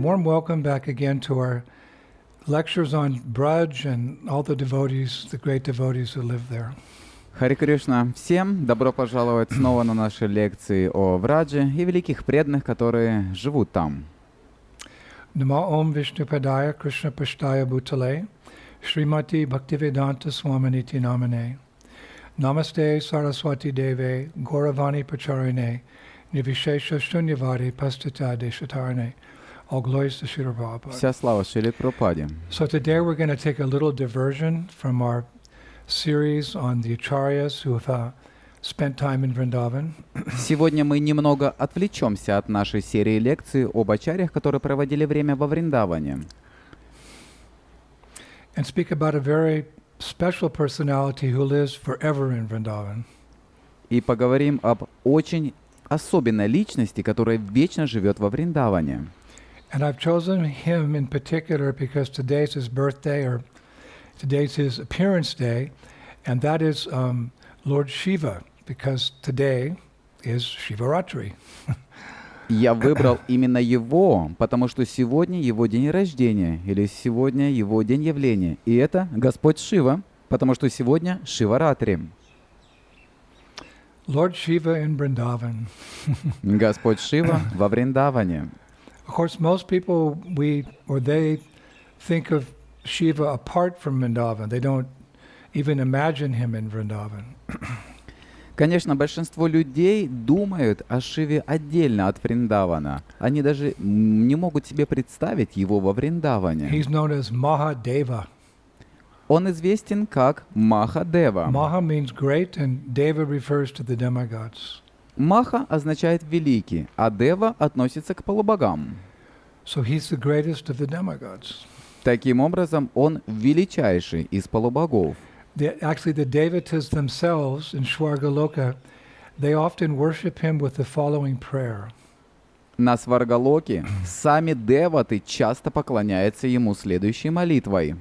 warm welcome back again to our lectures on Braj and all the devotees, the great devotees who live there. Харе Кришна, всем добро пожаловать снова на наши лекции о Врадже и великих преданных, которые живут там. Namo Om Vishnupadaya Krishna Pashtaya Bhutale Srimati Bhaktivedanta Swaminiti Namane Namaste Saraswati Deve Gauravani Pacharine Nivishesha Shunyavadi Pastita Deshatarane. All glories to Srila Prabhupada. Вся слава Шриле Прабхупаде. So today we're going to take a little diversion from our series on the acharyas who have spent time in Vrindavan. Сегодня мы немного отвлечемся от нашей серии лекций об ачарьях, которые проводили время во Вриндаване. And speak about a very special personality who lives forever in Vrindavan. И поговорим об очень особенной личности, которая вечно живет во Вриндаване. And I've chosen him in particular because today's his birthday, or today's his appearance day, and that is Lord Shiva, because today is Shivaratri. Я выбрал именно его, потому что сегодня его день рождения, или сегодня его день явления. И это Господь Шива, потому что сегодня Шиваратри. Lord Shiva in Vrindavan. Господь Шива во Вриндаване. Of course, most people they think of Shiva apart from Vrindavan. They don't even imagine him in Vrindavan. Конечно, большинство людей думают о Шиве отдельно от Вриндавана. Они даже не могут себе представить его во Вриндаване. He's known as Mahadeva. Он известен как Махадева. Maha means great, and Deva refers to the demigods. Маха означает великий, а Дева относится к полубогам. So he's the greatest of the demigods. Таким образом, он величайший из полубогов. Actually, the devatas themselves in Shvargaloka, they often worship him with the following prayer. На Сваргалоке сами деваты часто поклоняются ему следующей молитвой.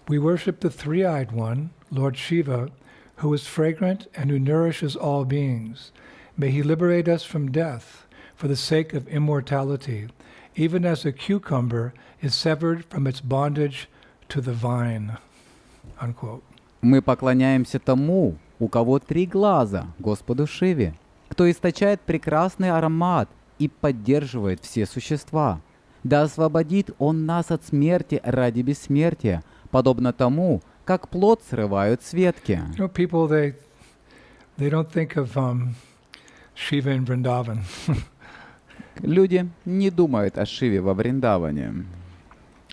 We worship the three-eyed one, Lord Shiva, who is fragrant and who nourishes all beings. May he liberate us from death for the sake of immortality, even as a cucumber is severed from its bondage to the vine. Unquote. Мы поклоняемся тому, у кого три глаза, Господу Шиве, кто источает прекрасный аромат и поддерживает все существа. Да освободит Он нас от смерти ради бессмертия, подобно тому, как плод срывают с ветки. You know, people they don't think of Shiva in Vrindavan. Люди не думают о Шиве во Вриндаване.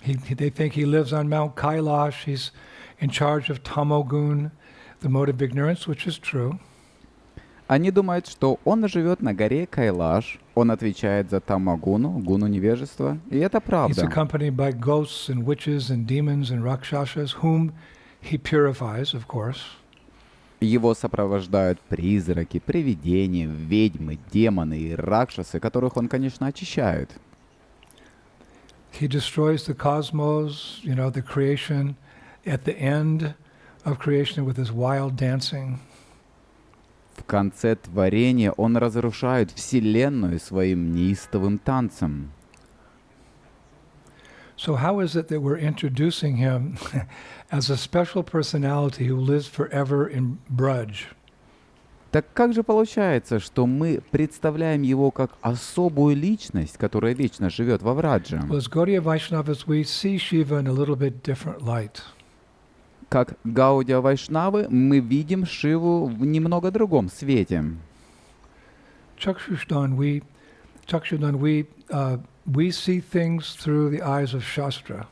They think he lives on Mount Kailash. He's in charge of tamogun, the mode of ignorance, which is true. Они думают, что он живет на горе Кайлаш, он отвечает за тамагуну, гуну невежества, и это He's правда. accompanied by ghosts and witches and demons and rakshasas, whom he purifies, of course. Его сопровождают призраки, привидения, ведьмы, демоны и ракшасы, которых он, конечно, очищает. He destroys the cosmos, the creation, at the end of creation with his wild dancing. В конце творения он разрушает Вселенную своим неистовым танцем. So how is it that we're introducing him as a special personality who lives forever in Braj? Так как же получается, что мы представляем его как особую личность, которая вечно живет во Врадже? Well, as Gaudiya Vaishnavas, we see Shiva in a little bit different light. Как Гаудия Вайшнавы, мы видим Шиву в немного другом свете. Chakshusdan, we see things through the eyes of Shastra.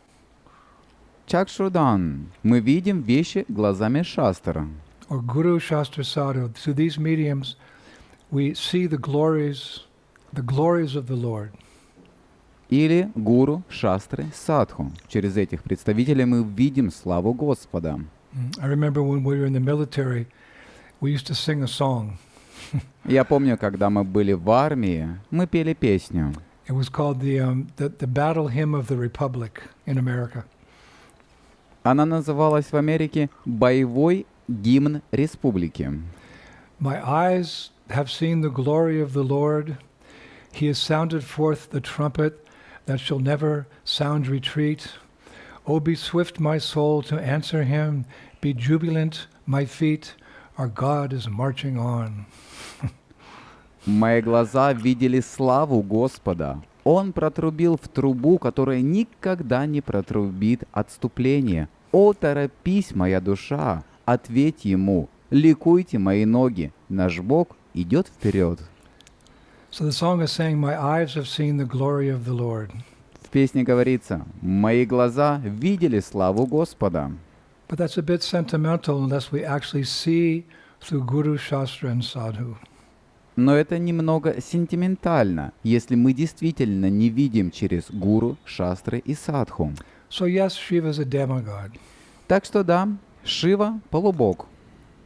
Чакшудан. Мы видим вещи глазами Шастра. Or Guru Shastra Sadhu. Through these mediums, we see the glories of the Lord. Или Гуру, Шастры, Садху. Через этих представителей мы видим славу Господа. I remember when we were in the military, we used to sing a song. Я помню, когда мы были в армии, мы пели песню. It was called the Battle Hymn of the Republic in America. Она называлась в Америке «Боевой гимн республики». My eyes have seen the glory of the Lord. He has sounded forth the trumpet that shall never sound retreat. Oh, be swift, my soul, to answer him. Be jubilant, my feet. Our God is marching on. Мои глаза видели славу Господа. Он протрубил в трубу, которая никогда не протрубит отступление. О, торопись, моя душа, ответь ему. Ликуйте мои ноги. Наш Бог идет вперед. So the song is saying, my eyes have seen the glory of the Lord. В песне говорится, мои глаза видели славу Господа. But that's a bit sentimental unless we actually see through Guru, Shastra and Sadhu. Но это немного сентиментально, если мы действительно не видим через гуру, шастры и садху. So yes, Shiva is a demigod. Так что да, Шива – полубог.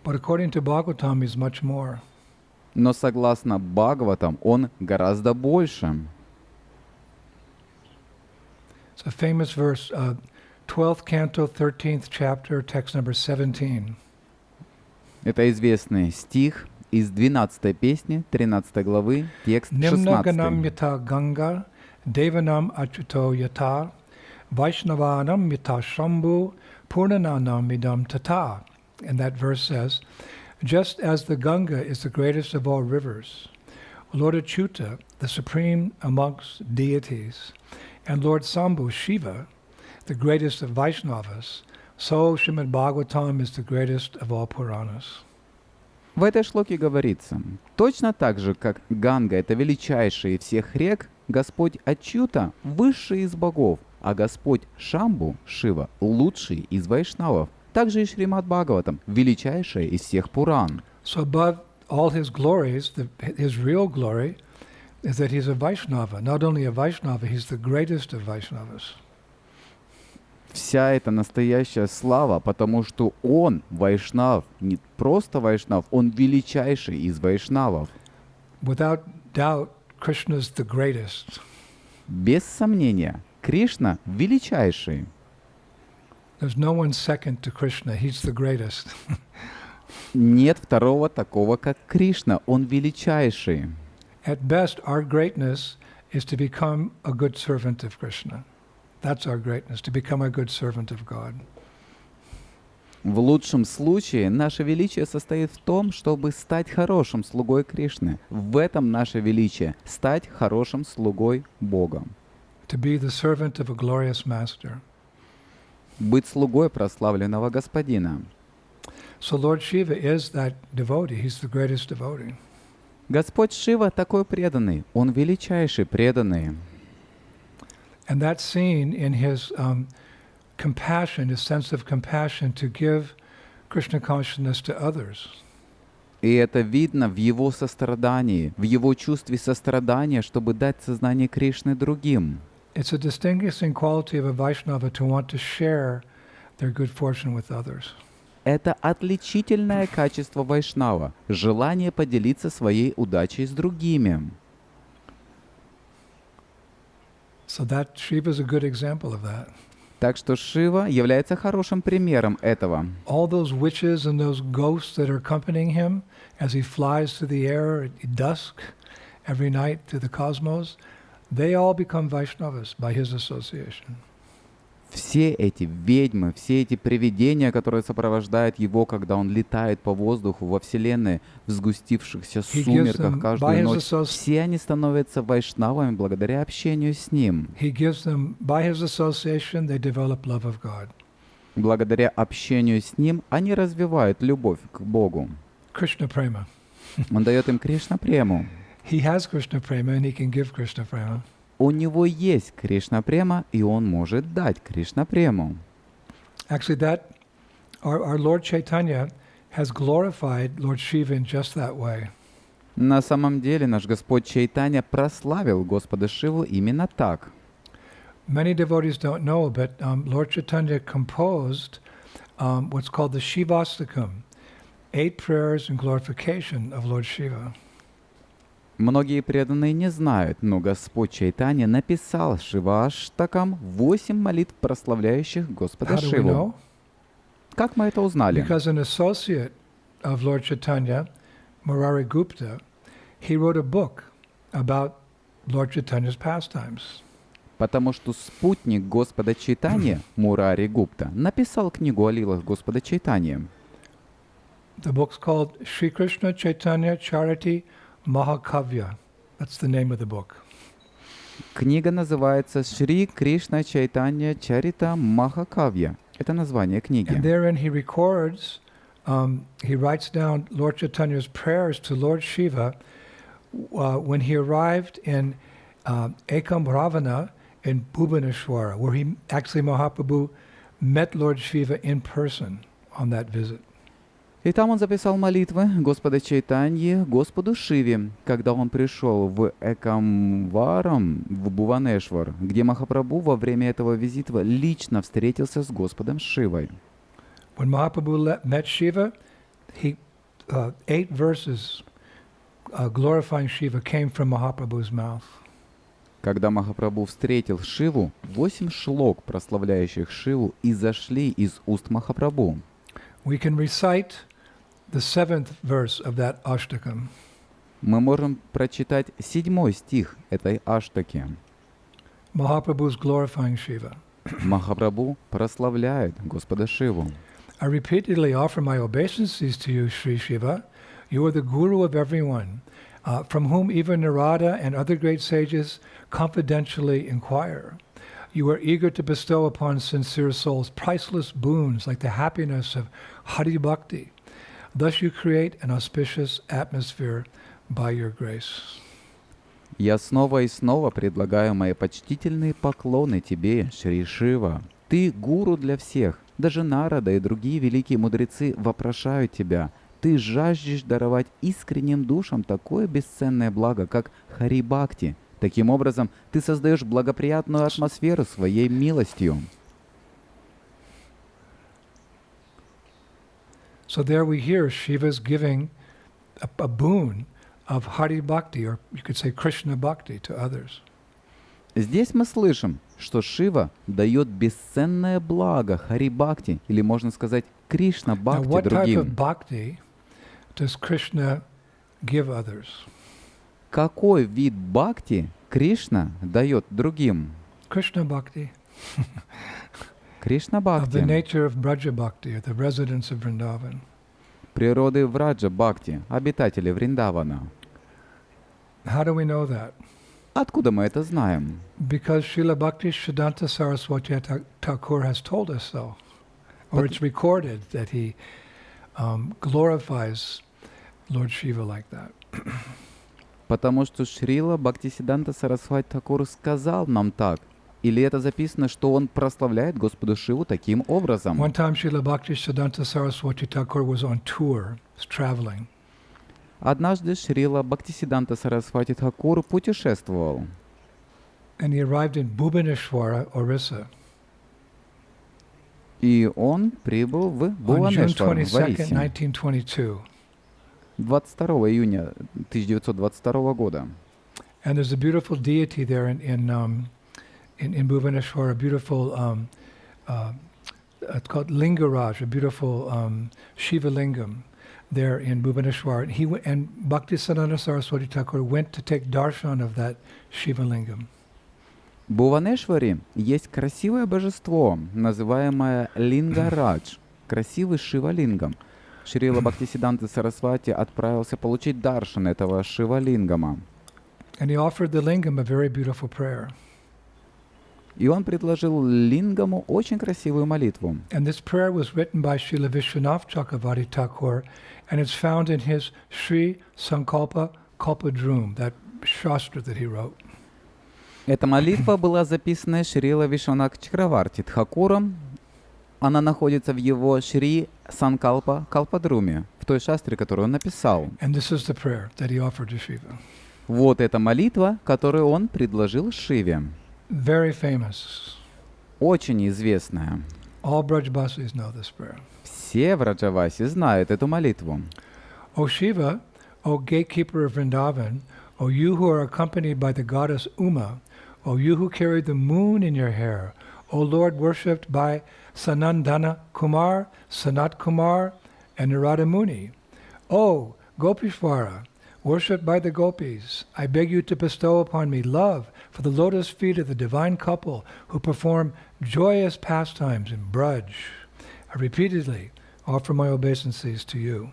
But according to Bhagavatam, he's much more. Но согласно Бхагаватам, он гораздо больше. It's a famous verse, 12th canto, 13th chapter, text number 17. Это известный стих из 12 песни, 13 главы, текст Nimna ganam 16. yata ganga, devanam achuto yata, vaishnavanam yata shambhu, purnananam idam tata. And that verse says, just as the Ganga is the greatest of all rivers, Lord Achyuta, the supreme amongst deities, and Lord Sambhu, Shiva, the greatest of Vaishnavas, so Srimad Bhagavatam is the greatest of all Puranas. В этой шлоке говорится, точно так же, как Ганга – это величайший из всех рек, Господь Ачюта – высший из богов, а Господь Шамбу, Шива – лучший из вайшнавов. Также и Шримад Бхагаватам – величайший из всех Пуран. So above all his glories, his real glory is that he's a Vaishnava. Not only a Vaishnava, he's the greatest of Vaishnavas. Вся эта настоящая слава, потому что он вайшнав, не просто вайшнав, он величайший из вайшнавов. Without doubt, Krishna is the greatest. Без сомнения, Кришна величайший. There's no one second to Krishna. He's the greatest. Нет второго такого, как Кришна, он величайший. At best, our greatness is to become a good servant of Krishna. That's our greatness, to become a good servant of God. В лучшем случае наше величие состоит в том, чтобы стать хорошим слугой Кришны. В этом наше величие – стать хорошим слугой Бога. To be the servant of a glorious master. Быть слугой прославленного Господина. So Lord Shiva is that devotee. He's the greatest devotee. Господь Шива такой преданный, Он величайший преданный. And that's seen in his compassion, his sense of compassion to give Krishna consciousness to others. И это видно в Его сострадании, в Его чувстве сострадания, чтобы дать сознание Кришны другим. It's a distinguishing quality of a Vaishnava to want to share their good fortune with others. Это отличительное качество вайшнава, желание поделиться своей удачей с другими. So that Shiva is a good example of that. Так что Шива является хорошим примером этого. All those witches and those ghosts that are accompanying him as he flies through the air at dusk every night through the cosmos, they all become Vaishnavas by his association. Все эти ведьмы, все эти привидения, которые сопровождают его, когда он летает по воздуху во Вселенной, в сгустившихся сумерках каждую ночь, все они становятся вайшнавами благодаря общению с ним. He gives them, by his association, they develop love of God. Благодаря общению с ним они развивают любовь к Богу. Krishna prema. Он дает им Кришна прему. He has Krishna prema and he can give Krishna prema. У него есть Кришна према, и он может дать Кришна прему. Actually, that our Lord Chaitanya has glorified Lord Shiva in just that way. На самом деле наш Господь Чайтанья прославил Господа Шиву именно так. Many devotees don't know, but Lord Chaitanya composed what's called the Shivastakam, 8 prayers in glorification of Lord Shiva. Многие преданные не знают, но Господь Чайтанья написал Шиваштакам 8 молитв, прославляющих Господа How do we Шиву. know? Как мы это узнали? Because an associate of Lord Chaitanya, Murari Gupta, he wrote a book about Lord Chaitanya's pastimes. Потому что спутник Господа Чайтаньи, Мурари Гупта, написал книгу о лилах Господа Чайтаньи. The book's called Sri Krishna Chaitanya Charity Mahakavya. That's the name of the book. Книга называется «Шри Кришна Чайтанья Чарита Махакавья». Это название And книги. therein he records, he writes down Lord Chaitanya's prayers to Lord Shiva when he arrived in Ekam Ravana in Bhubaneswara, where he actually Mahaprabhu met Lord Shiva in person on that visit. И там он записал молитвы Господа Чайтаньи Господу Шиве, когда он пришел в Экамварам, в Бхуванешвар, где Махапрабху во время этого визита лично встретился с Господом Шивой. When Mahaprabhu met Shiva, 8 verses glorifying Shiva came from Mahaprabhu's mouth. Когда Махапрабху встретил Шиву, 8 шлок, прославляющих Шиву, изошли из уст Махапрабху. We can recite the 7th verse of that Ashtakam. Мы можем прочитать 7 стих этой аштаки. Mahaprabhu's glorifying Shiva. Махапрабху прославляет Господа Шиву. I repeatedly offer my obeisances to you, Sri Shiva. You are the guru of everyone, from whom even Narada and other great sages confidentially inquire. You are eager to bestow upon sincere souls priceless boons like the happiness of Hari Bhakti. Thus you create an auspicious atmosphere by your grace. Я снова и снова предлагаю мои почтительные поклоны тебе, Шри Шива. Ты гуру для всех. Даже Нарада и другие великие мудрецы вопрошают тебя. Ты жаждешь даровать искренним душам такое бесценное благо, как Хари Бхакти. Таким образом, ты создаешь благоприятную атмосферу своей милостью. So there we hear Shiva's giving a boon of Hari Bhakti, or you could say Krishna Bhakti, to others. Здесь мы слышим, что Шива дает бесценное благо Хари Бхакти, или можно сказать Кришна Now, Бхакти what type другим. of bhakti does Krishna give others? Какой вид бхакти Кришна дает другим? Krishna Bhakti, Кришна of the Бхакти, nature of Braja Bhakti, or the residents of Vrindavan. природы Враджа Бхакти, обитатели Вриндавана. How do we know that? Откуда мы это знаем? Because Srila Bhakti Siddhanta Saraswati Thakur has told us so. Or it's recorded that he glorifies Lord Shiva like that. Потому что Шрила Бхактисиданта Сарасвати Тхакур сказал нам так. Или это записано, что он прославляет Господу Шиву таким образом. One time Srila Bhakti Siddhanta Saraswati Thakur was on tour, was traveling. Однажды Шрила Бхактисиданта Сарасвати Тхакур путешествовал. And he arrived in Bhubaneswara, Orissa. И он прибыл в On June Бхуванешвар, в 22nd, Орисе, 1922. 22 июня 1922 года. And there's a beautiful deity there in Bhubaneswar, a beautiful, it's called Lingaraj, a beautiful Shiva Lingam there in Bhubaneswar. And Bhaktisiddhanta Saraswati Thakur went to take darshan of that Shiva Lingam. В Бхуванешваре есть красивое божество, называемое Лингарадж, красивый Шивалингам. Шрила Бхактисиданта Сарасвати отправился получить даршан этого Шивалингама. And he offered the lingam a very beautiful prayer. И он предложил Лингаму очень красивую молитву. And this prayer was written by Srila Vishwanath Chakravarti Thakur, and it's found in his Sri Sankalpa Kalpadrum, that shastra that he wrote. Эта молитва была записана Шрила Вишванат Чакраварти Тхакуром. Она находится в его Шри Санкалпа Калпадруме, в той шастре, которую он написал. And this is the prayer that he offered to Shiva. Вот эта молитва, которую он предложил Шиве. Very famous. Очень известная. All Brajbasis know this prayer. Все в Раджавасе знают эту молитву. O Shiva, O gatekeeper of Vrindavan, O you who are accompanied by the goddess Uma, O you who carry the moon in your hair, O Lord worshipped by Sanandana Kumar, Sanat Kumar, and Narada Muni, O Gopishvara, worshipped by the gopis, I beg you to bestow upon me love for the lotus feet of the divine couple who perform joyous pastimes in Braj. I repeatedly offer my obeisances to you.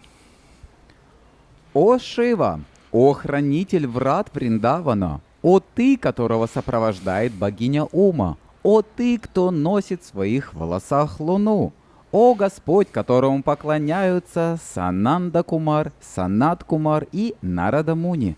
«О Шива, о хранитель врат Вриндавана, о ты, которого сопровождает богиня Ума, о ты, кто носит в своих волосах луну, о Господь, которому поклоняются Сананда Кумар, Санат Кумар и Нарада Муни,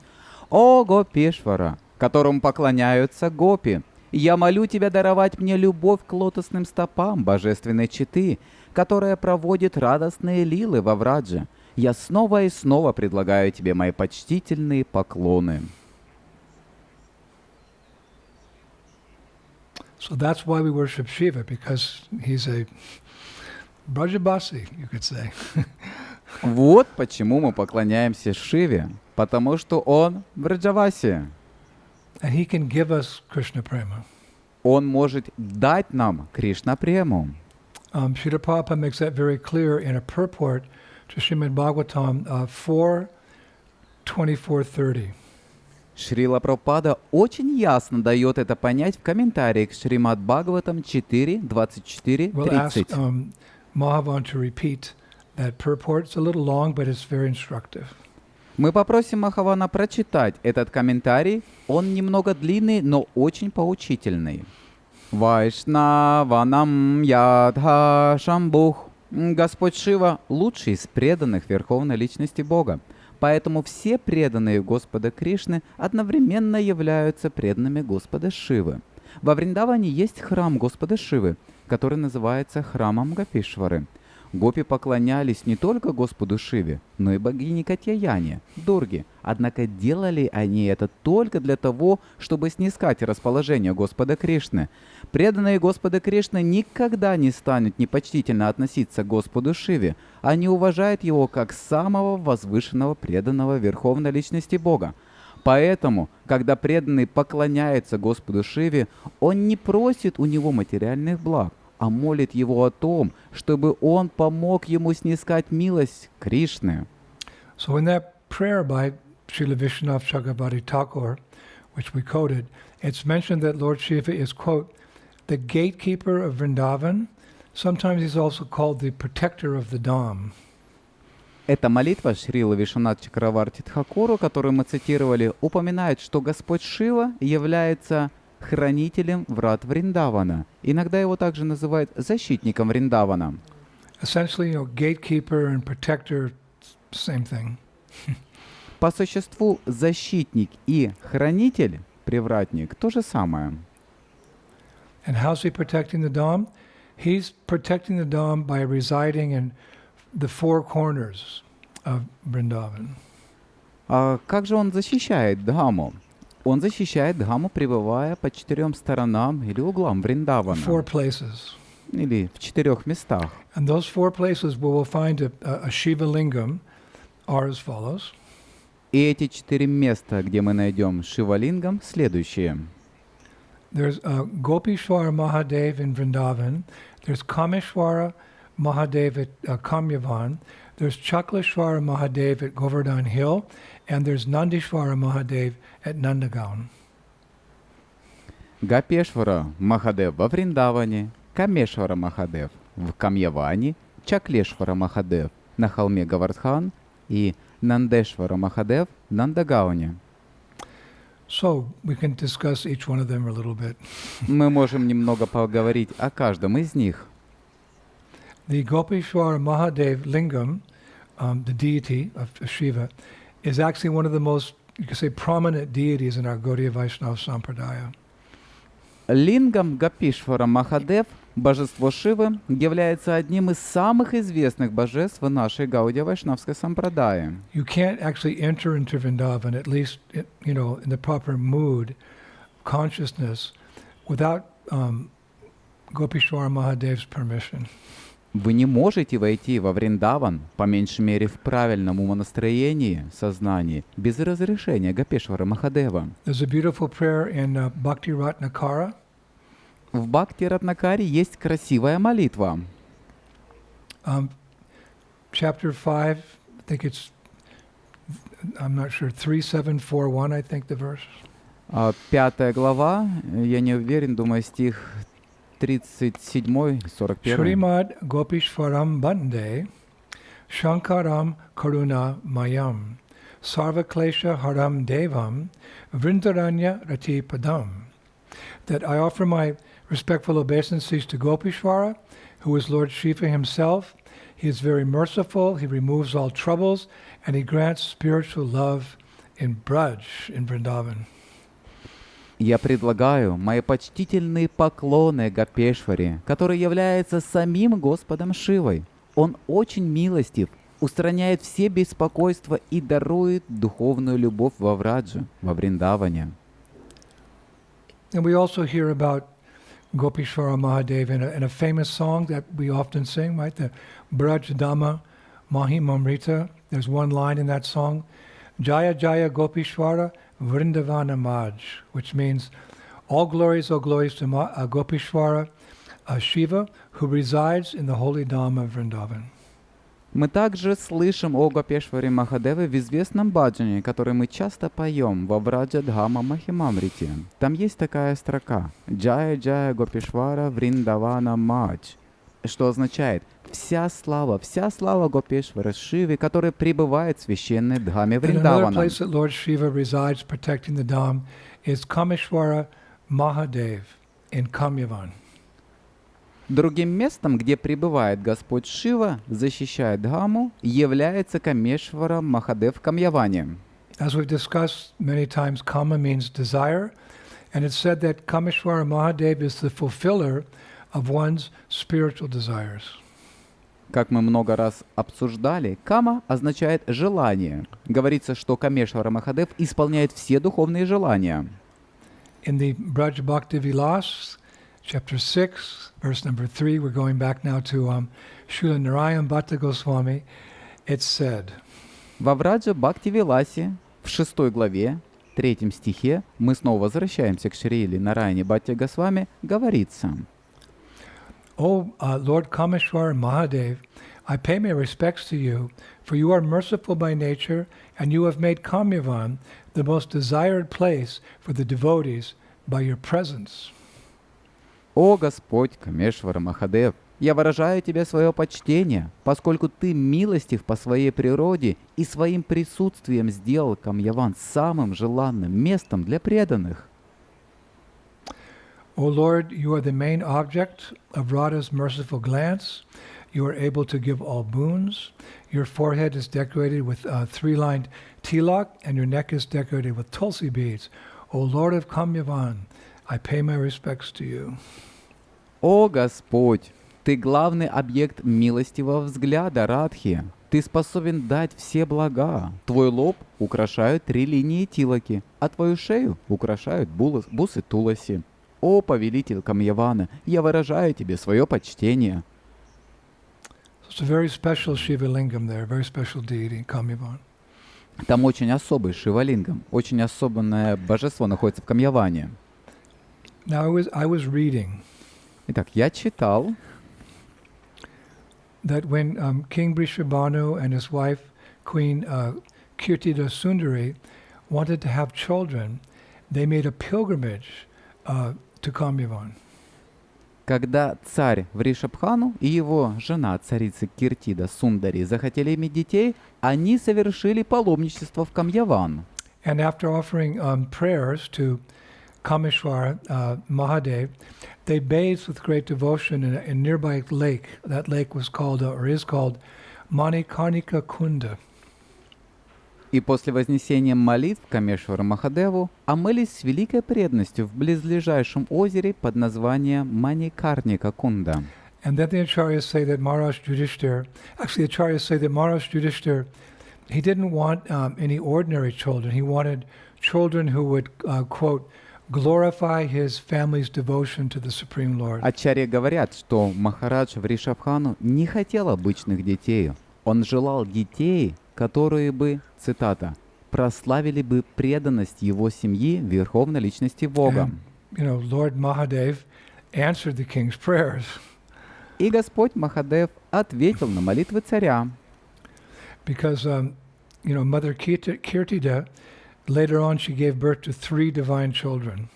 о Гопешвара, которому поклоняются гопи, я молю тебя даровать мне любовь к лотосным стопам божественной четы, которая проводит радостные лилы во Врадже. Я снова и снова предлагаю тебе мои почтительные поклоны». So that's why we worship Shiva, because he's a Brajabasi, you could say. Вот почему мы поклоняемся Шиве, потому что он Враджаваси. And he can give us Krishna prema. Он может дать нам Кришна-прему. Srila Prabhupada makes that very clear in a purport to Srimad Bhagavatam 4:24-30. Шрила Прабхупада очень ясно дает это понять в комментарии к Шримад Бхагаватам 4, 24, We'll ask 30. Mahavan to repeat that purport. It's a little long, but it's very instructive. Мы попросим Махавана прочитать этот комментарий. Он немного длинный, но очень поучительный. Вайшнаванам ядха шамбух. Господь Шива – лучший из преданных Верховной Личности Бога. Поэтому все преданные Господа Кришны одновременно являются преданными Господа Шивы. Во Вриндаване есть храм Господа Шивы, который называется храмом Гопишвары. Гопи поклонялись не только Господу Шиве, но и богине Катьяяне, Дурге. Однако делали они это только для того, чтобы снискать расположение Господа Кришны. Преданные Господа Кришны никогда не станут непочтительно относиться к Господу Шиве. Они уважают его как самого возвышенного преданного Верховной Личности Бога. Поэтому, когда преданный поклоняется Господу Шиве, он не просит у него материальных благ, а молит его о том, чтобы он помог ему снискать милость Кришны. So in that prayer by Srila Vishwanath Chakravarti Thakur, which we quoted, it's mentioned that Lord Shiva is, quote, the gatekeeper of Vrindavan. Sometimes he's also called the protector of the Dham. Эта молитва Шрилы Вишванат Чакраварти Тхакуру, которую мы цитировали, упоминает, что Господь Шива является хранителем врат Вриндавана. Иногда его также называют защитником Вриндавана. Essentially, gatekeeper and protector, same thing. По существу защитник и хранитель, привратник, то же самое. And how's he protecting the Dham? He's protecting the Dham by residing in the four corners of Vrindavan. А как же он защищает Дхаму? Он защищает Дхаму, пребывая по 4 сторонам или углам Вриндавана. Four places. Или в 4 местах. And those four places where we'll find a Shiva lingam are as follows. И эти 4 места, где мы найдем Шивалингам, следующие. There's Gopishwara Mahadev in Vrindavan. There's Kameshwara Mahadev at Kamyavan. There's Chakleshwara Mahadev at Govardhan Hill. And there's Nandishwara Mahadev at Nandagaon. Гопешвара Махадев во Вриндаване, Камешвара Махадев в Камьяване, Чаклешвара Махадев на холме Гавардхан и Нандешвара Махадев в Нандагауне. So we can discuss each one of them a little bit. Мы можем немного поговорить о каждом из них. The Gopishwara Mahadev Lingam, the deity of Shiva, is actually one of the most, you could say, prominent deities in our Gaudiya Vaishnava Sampradaya. Лингам Гопишвара Махадев, божество Шивы, является одним из самых известных божеств в нашей Гаудия Вайшнавской сампрадае. You can't actually enter into Vrindavan, at least, in the proper mood, consciousness, without Gopishwara Mahadev's permission. Вы не можете войти во Вриндаван, по меньшей мере в правильном умонастроении, сознании, без разрешения Гопешвара Махадева. There's a beautiful prayer in Bhakti Ratnakara. В Бхакти Ратнакаре есть красивая молитва. Chapter 5, I think it's I'm not sure, 3741, I think the verse. 5 глава, я не уверен, думаю, стих 37, 41. Shrimad Gopishwaram Bande Shankaram Karuna Mayam Sarva Klesha Haram Devam Vrindaranya Rati Padam. That I offer my respectful obeisances to Gopishwara, who is Lord Shiva himself. He is very merciful, he removes all troubles, and he grants spiritual love in Braj, in Vrindavan. Я предлагаю мои почтительные поклоны Гопешваре, который является самим Господом Шивой. Он очень милостив, устраняет все беспокойства и дарует духовную любовь во Враджа, во Вриндаване. And we also hear about Gopishwara Mahadev in a famous song that we often sing, right? The Braj Dhamma Mahimamrita. There's one line in that song, Jaya Jaya Gopishwara Vrindavana Maj, which means all glories to Gopishwara Shiva, who resides in the holy Dhamma of Vrindavan. Мы также слышим о Гопешваре Махадеве в известном баджане, который мы часто поем во Враджа Дхама Махимамрите. Там есть такая строка «Джая Джая Гопешвара Вриндавана Мадж», что означает «Вся слава Гопешвара Шиве, который пребывает в священной Дхаме Вриндавана». Another place that Lord Shiva resides protecting the Dham is Kameshwara Mahadev in Kamyavan. Другим местом, где пребывает Господь Шива, защищает Дхаму, является Камешвара Махадев в Камьяване. As we've discussed many times, Kama means desire, and it's said that Kameshwara Mahadev is the fulfiller of one's spiritual desires. Как мы много раз обсуждали, Кама означает «желание». Говорится, что Камешвара Махадев исполняет все духовные желания. In the Braj Bhakti Vilas, chapter 6, verse number 3, we're going back now to Srila Narayan Bhatta Goswami, it's said, Во Враджа Бхакти Виласе, в 6 главе, 3 стихе, мы снова возвращаемся к Шриле Нараяне Бхатти Госвами, говорится: O Lord Kameshwar Mahadev, I pay my respects to you, for you are merciful by nature, and you have made Kamyavan the most desired place for the devotees by your presence. «О Господь Камешвара Махадев, я выражаю Тебе свое почтение, поскольку Ты милостив по своей природе и своим присутствием сделал Камьяван самым желанным местом для преданных». O Lord, you are the main object of Radha's merciful glance. You are able to give all boons. Your forehead is decorated with three-lined tilak, and your neck is decorated with tulsi beads. O Lord of Kamyavan, I pay my respects to you. «О Господь, Ты главный объект милостивого взгляда Радхи. Ты способен дать все блага. Твой лоб украшают 3 линии тилаки, а Твою шею украшают бусы туласи. О повелитель Камьявана, я выражаю Тебе свое почтение». It's a very special Shiva Lingam there, very special deity, Kamyavan. Там очень особый Шивалингам, очень особенное божество находится в Камьяване. Now I was reading Итак, я читал, that when King Brishabhanu and his wife, Queen Kirtida Sundari, wanted to have children, they made a pilgrimage to Kamyavan. когда царь Вришабхану и его жена, царица Киртида Сундари, захотели иметь детей, они совершили паломничество в Камьяван. And after offering prayers to Kameshwar Mahadev, they bathed with great devotion in a nearby lake. That lake was called, or is called, Manikarnika Kunda. И после вознесения молитв Камешвару Махадеву омылись с великой преданностью в близлежащем озере под названием Маникарника Кунда. And then the Acharyas say that Maharaj Yudhishthir, actually the Acharyas say that Maharaj Yudhishthir, he didn't want any ordinary children. He wanted children who would, quote, glorify his family's devotion to the Supreme Lord. Ачарьи говорят, что Махарадж Вришабхану не хотел обычных детей. Он желал детей, которые бы, цитата, прославили бы преданность его семьи верховной личности Бога. And, Lord Mahadev answered the king's prayers. И Господь Махадев ответил на молитвы царя. Because, Mother Kirtida, later on she gave birth to 3 divine children.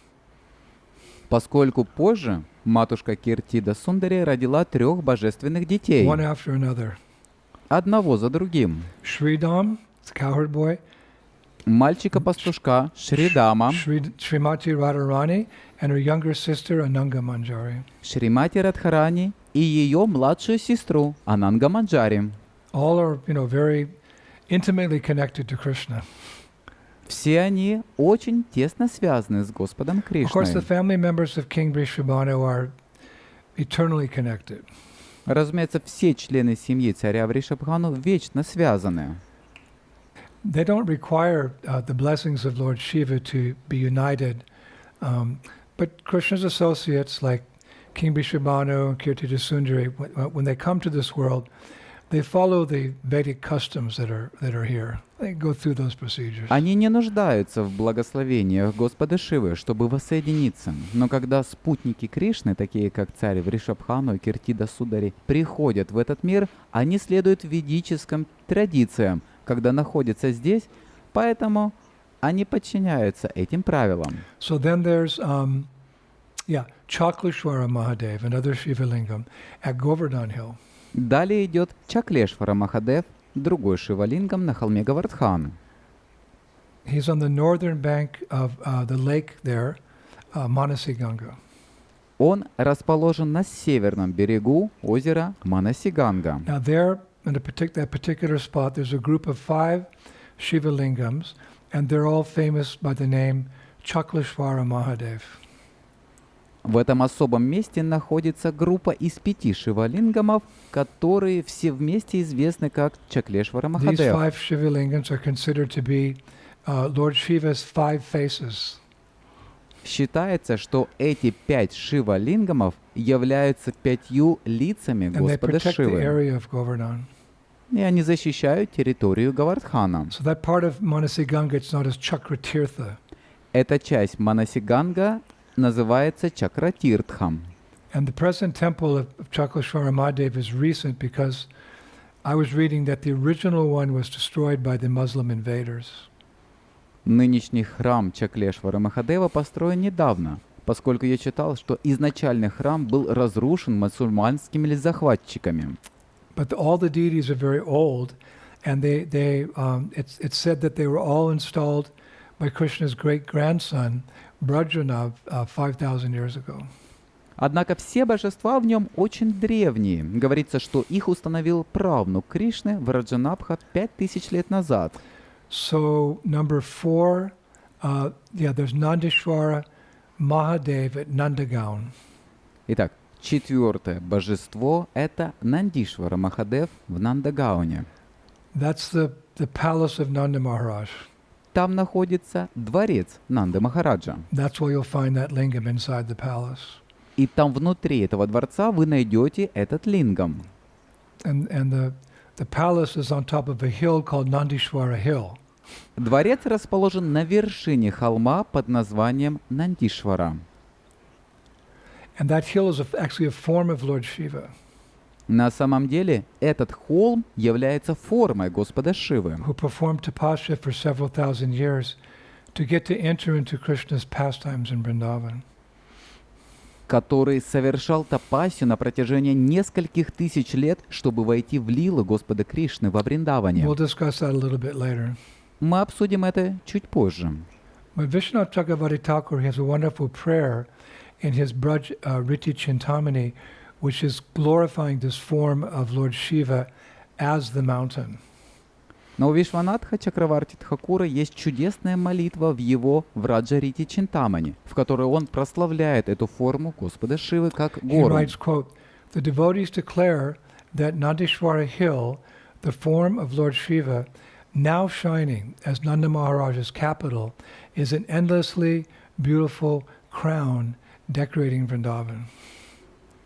Поскольку позже матушка Киртида Сундари родила 3 божественных детей, One after another. одного за другим. Sridham, the cowherd boy, Мальчика-пастушка Шридама, Srimati Radharani, and her younger sister Ananga Manjari. Шримати Радхарани и ее младшую сестру Ананга Манджари. All are, very intimately connected to Krishna. Все они очень тесно связаны с Господом Of course, the Кришной. family members of King Vrishabhanu are eternally connected. Разумеется, все члены семьи царя Вришабхану вечно связаны. They don't require the blessings of Lord Shiva to be united, but Krishna's associates like King Vrishabhanu and Kirtida Sundari, when they come to this world, they follow the Vedic customs that are here. They go through those procedures. Они не нуждаются в благословениях Господа Шивы, чтобы воссоединиться. Но когда спутники Кришны, такие как царь Вришабхану и Киртида Судари, приходят в этот мир, они следуют ведическим традициям, когда находятся здесь, поэтому они подчиняются этим правилам. So then there's Chakleshwara Mahadev, another Shiva Lingam, at Govardhan Hill. Далее идет Чаклешвара Махадев, другой шивалингам на холме Говардхан. He's on the northern bank of the lake there, Manasiganga. Он расположен на северном берегу озера Манасиганга. Now there, in that particular spot, there's a group of 5 Shiva Lingams, and they're all famous by the name Chakleshwara Mahadev. В этом особом месте находится группа из 5 шивалингамов, которые все вместе известны как Чаклешвара These Махадев. 5 Shiva Lingams are considered to be Lord Shiva's 5 faces. Считается, что эти 5 шивалингамов являются 5 лицами And they Господа protect the Шивы. area of Govardhan. И они защищают территорию Говардхана. So that part of Manasiganga, it's known as Chakratirtha. Эта часть Манасиганга называется Чакратиртхам. And the present temple of Chakleshwara Mahadev is recent because I was reading that the original one was destroyed by the Muslim invaders. Нынешний храм Чаклешвара Махадева построен недавно, поскольку я читал, что изначальный храм был разрушен мусульманскими захватчиками. But all the deities are very old, and it's said that they were all installed by Krishna's great-grandson, Brajanav, 5,000 years ago. Однако все божества в нем очень древние. Говорится, что их установил правнук Кришны Враджанабха 5000 лет назад. So number 4, there's Nandishvara Mahadev at Nandagaon. Итак, четвертое божество — это Нандишвара Махадев в Нандагауне. That's the palace of Nanda Maharaj. Там находится дворец Нанды Махараджа. That's why you'll find that lingam inside the palace. И там внутри этого дворца вы найдете этот лингам. And the palace is on top of a hill called Nandishvara Hill. Дворец расположен на вершине холма под названием Нандишвара. And that hill is actually a form of Lord Shiva, На самом деле, этот холм является формой Господа Шивы, who performed tapasya for several thousand years to get to enter into Krishna's pastimes in Vrindavan. который совершал тапасию на протяжении нескольких тысяч лет, чтобы войти в лилы Господа Кришны во Вриндаване. We'll discuss that a little bit later. Мы обсудим это чуть позже. But Vishwanath Chakravarti Thakur has a wonderful prayer in his Braj Riti Chintamani, which is glorifying this form of Lord Shiva as the mountain. Но у Вишванатха Чакраварти Тхакура есть чудесная молитва в его Враджарити Чинтамани, в которой он прославляет эту форму Господа Шивы как He гору. writes, quote, "The devotees declare that Nandishvara Hill, the form of Lord Shiva, now shining as Nanda Maharaj's capital, is an endlessly beautiful crown decorating Vrindavan."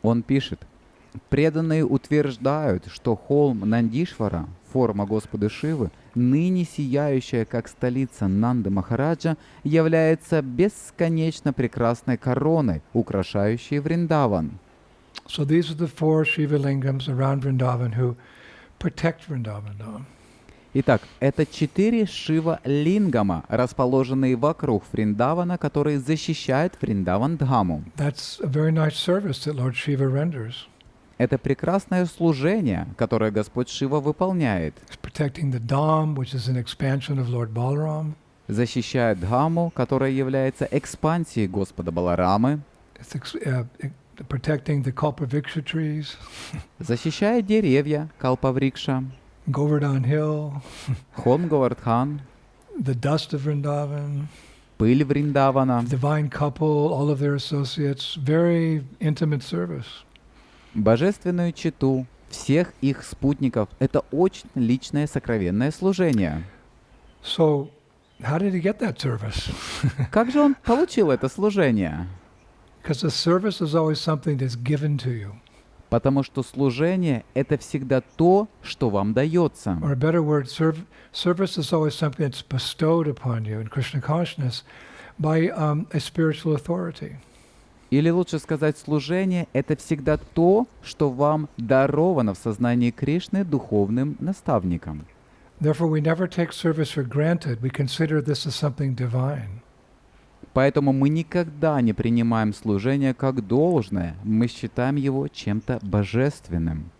Он пишет: «Преданные утверждают, что холм Нандишвара, форма Господа Шивы, ныне сияющая как столица Нанды Махараджа, является бесконечно прекрасной короной, украшающей Вриндаван». So these are the 4 Shiva Lingams around Vrindavan who protect Vrindavan. Итак, это 4 Шива-лингама, расположенные вокруг Вриндавана, которые защищают Вриндаван-дхаму. That's a very nice service that Lord Shiva renders. Это прекрасное служение, которое Господь Шива выполняет. It's protecting the Dham, which is an expansion of Lord Balaram. Защищает Дхаму, которая является экспансией Господа Баларамы. It's protecting the Kalpavriksha trees, Защищает деревья Калпаврикша, Govardhan Hill, Хон-Говардхан, the dust of Vrindavan, пыль Вриндавана, divine couple, all of their associates. Very intimate service. божественную чету, всех их спутников. Это очень личное сокровенное служение. So, how did he get that service? Как же он получил это служение? Because the service is always something that's given to you. Потому что служение — это всегда то, что вам дается. Or a better word, service is always something that's bestowed upon you in Krishna consciousness by a spiritual authority. Или лучше сказать, служение — это всегда то, что вам даровано в сознании Кришны духовным наставником. Therefore, we never take service for granted. We consider this as something divine. Поэтому мы никогда не принимаем служение как должное, мы считаем его чем-то божественным.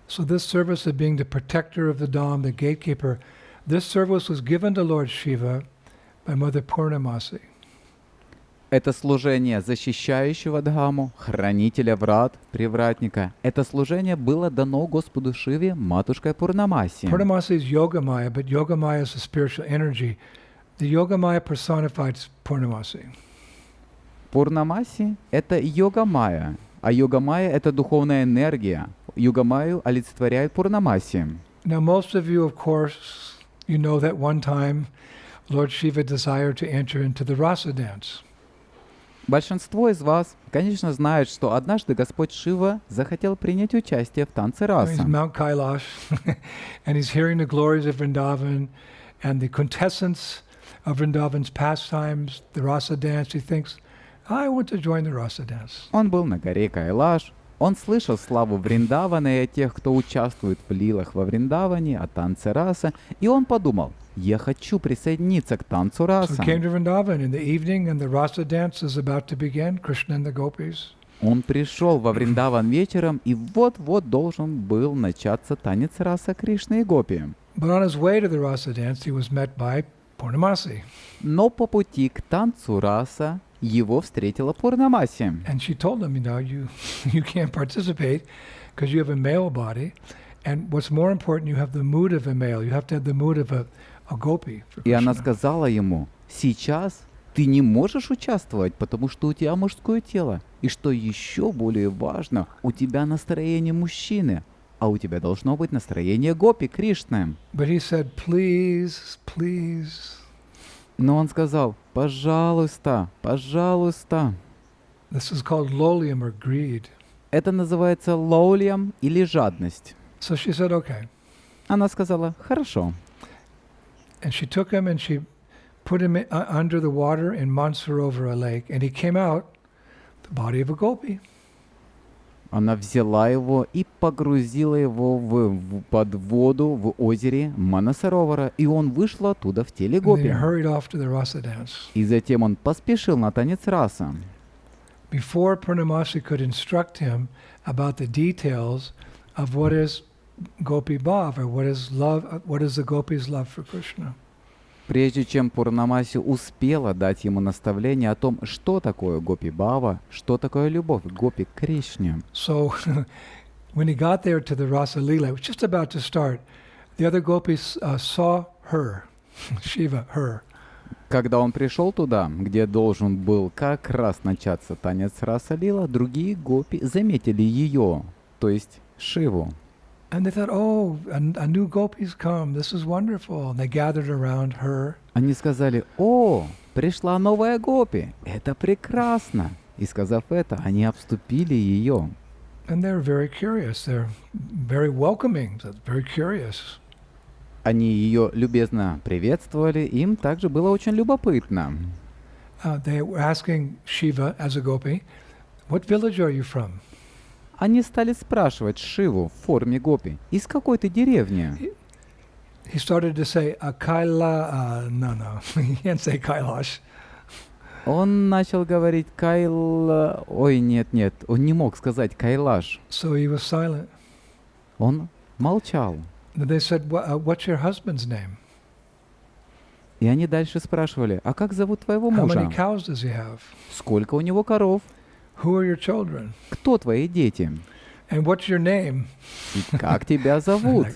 So this service of being the protector of the Dham, the gatekeeper, this service was given to Lord Shiva by Mother Purnamasi. Это служение защищающего Дхаму, хранителя врат, привратника. Это служение было дано Господу Шиве матушкой Пурнамаси. Purnamasi is Yogamaya, but Yogamaya is a spiritual energy. The Yogamaya personified Purnamasi. Пурнамаси — это Йога-майя, а Йога-майя — это духовная энергия. Йога-майю олицетворяет Пурнамаси. Now, most of you, of course, you know that one time Lord Shiva desired to enter into the rasa dance. Большинство из вас, конечно, знают, что однажды Господь Шива захотел принять участие в танце He's раса. Mount Kailash, and he's hearing the glories of Vrindavan and the quintessence of Vrindavan's pastimes, the rasa dance. He thinks, I want to join the rasa dance. Он был на горе Кайлаш, он слышал славу Вриндавана и о тех, кто участвует в лилах во Вриндаване, о танце раса, и он подумал, я хочу присоединиться к танцу So раса. he came to Vrindavan in the evening, and the rasa dance is about to begin. Krishna and the gopis. Он пришел во Вриндаван вечером, и вот-вот должен был начаться танец раса Кришны и Гопи. But on his way to the rasa dance, he was met by Purnamasi, Но по пути к танцу раса его встретила Пурнамаси. and she told him, you can't participate because you have a male body, and what's more important, you have the mood of a male. You have to have the mood of a gopi for И она Krishna. сказала ему, сейчас ты не можешь участвовать, потому что у тебя мужское тело. И что еще более важно, у тебя настроение мужчины, а у тебя должно быть настроение гопи Кришны. But he said, please, please. Но он сказал, пожалуйста, пожалуйста. This is called lolium or greed. Это называется лоулием или жадность. So she said, okay. Она сказала, хорошо. And she took him and she put him under the water in Mansarovar lake, and he came out the body of a gopi. Она взяла его и погрузила его под воду в озере Манасаровара, и он вышел оттуда в теле And then he гопи. hurried off to the rasa dance. И затем он поспешил на танец раса. Before Purnamasi could instruct him about the details of what is Gopi Bhav, or what is love, what is the Gopi's love for Krishna. Прежде чем Пурнамаси успела дать ему наставление о том, что такое Гопи Бхава, что такое любовь к Гопи к Кришне. So when he got there to the Rasa Leela, it was just about to start. The other gopis saw her, Shiva, her. Когда он пришел туда, где должен был как раз начаться танец раса лила, другие гопи заметили ее, то есть Шиву. And they thought, oh, a new gopi's come. This is wonderful. And they gathered around her. Они сказали, о, пришла новая гопи, это прекрасно. И сказав это, они обступили ее. And they're very curious. They're very welcoming, so very curious. Они ее любезно приветствовали, им также было очень любопытно. They were asking Shiva as a gopi, what village are you from? Они стали спрашивать Шиву в форме гопи: «Из какой ты деревни?» He started to say, no, he can't say Kailash. Он начал говорить Ой, нет, он не мог сказать Кайлаш. So he was silent. Он молчал. Then they said, what's your husband's name? И они дальше спрашивали: «А как зовут твоего How мужа? many cows does he have? Сколько у него коров? Who are your children? Кто твои дети? And what's your name? И как тебя зовут?»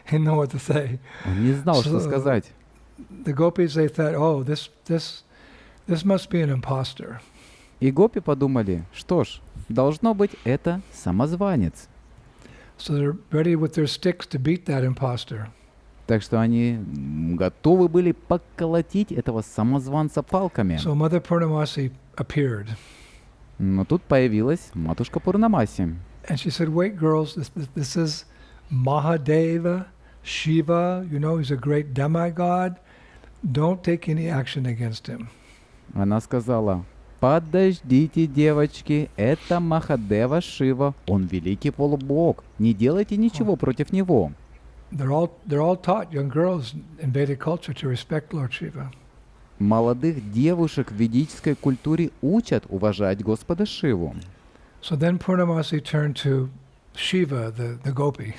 He didn't know what to say. Он не знал, что So- сказать. The gopis, they thought, oh, this must be an imposter. И гопи подумали: что ж, должно быть, это самозванец. So they're ready with their sticks to beat that imposter. Так что они готовы были поколотить этого самозванца палками. So Mother Purnamasi appeared. Но тут появилась матушка Пурнамаси. And she said, wait, girls, this is Mahadeva, Shiva, he's a great demigod. Don't take any action against him. Она сказала: «Подождите, девочки, это Махадева Шива, он великий полубог, не делайте ничего против него». They're all taught, young girls in Vedic culture, to respect Lord Shiva. Молодых девушек в ведической культуре учат уважать Господа Шиву. So then Purnamasi turned to Shiva, the gopi,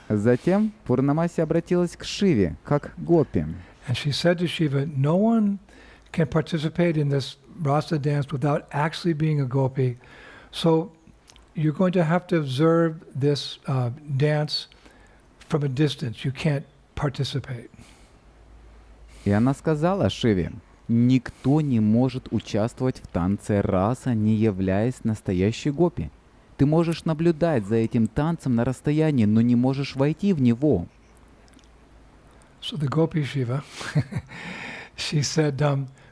Затем Пурнамаси обратилась к Шиве, как к гопи. and she said to Shiva, no one can participate in this rasa dance without actually being a gopi. So you're going to have to observe this dance from a distance. You can't participate. И она сказала Шиве: «Никто не может участвовать в танце раса, не являясь настоящей гопи. Ты можешь наблюдать за этим танцем на расстоянии, но не можешь войти в него». So the gopi Shiva, she said,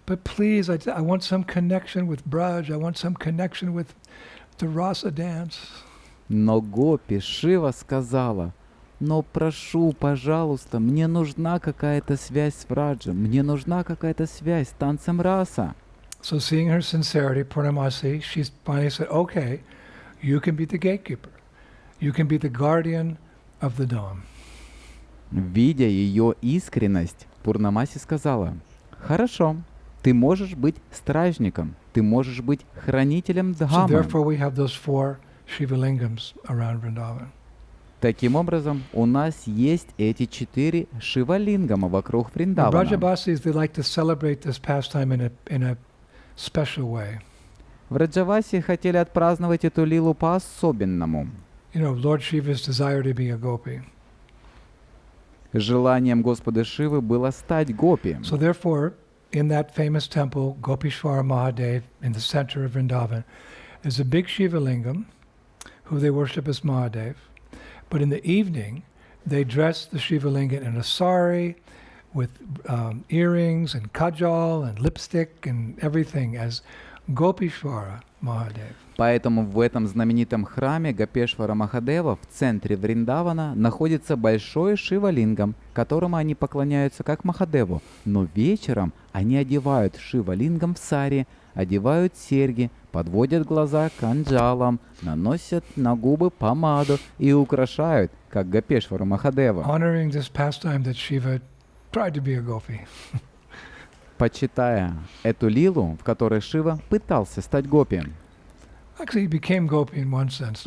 but please, I want some connection with Braj. I want some connection with the rasa dance. Но гопи Шива сказала: «Но прошу, пожалуйста, мне нужна какая-то связь с Враджем, мне нужна какая-то связь с танцем раса». So seeing her sincerity, Purnamasi, she finally said, okay, you can be the gatekeeper. You can be the guardian of the Dham. Видя ее искренность, Пурнамаси сказала: «Хорошо, ты можешь быть стражником, ты можешь быть хранителем So Дхаммы». therefore we have those 4 Shiva lingams around Vrindavan. Таким образом, у нас есть эти 4 шивалингама вокруг The Вриндавана. Brajabasis, they like to celebrate this pastime in a special way. В Раджавасе хотели отпраздновать эту лилу по-особенному. Lord Shiva's desire to be a gopi. Желанием Господа Шивы было стать гопи. So therefore, in that famous temple, Gopishwara Mahadev, in the center of Vrindavan, there's a big Shiva lingam who they worship as Mahadev. But in the evening, they dress the Shiva lingam in a sari with earrings and kajal and lipstick and everything as Gopishwara Mahadev. Поэтому в этом знаменитом храме Гопешвара Махадева в центре Вриндавана находится большой шивалингам, которому они поклоняются как Махадеву. Но вечером они одевают шивалингам в сари, одевают серьги, подводят глаза канджалом, наносят на губы помаду и украшают, как Гопешвара Махадева, Honoring this pastime that Shiva tried to be a gopi. почитая эту лилу, в которой Шива пытался стать гопи. Actually, he became gopi in one sense.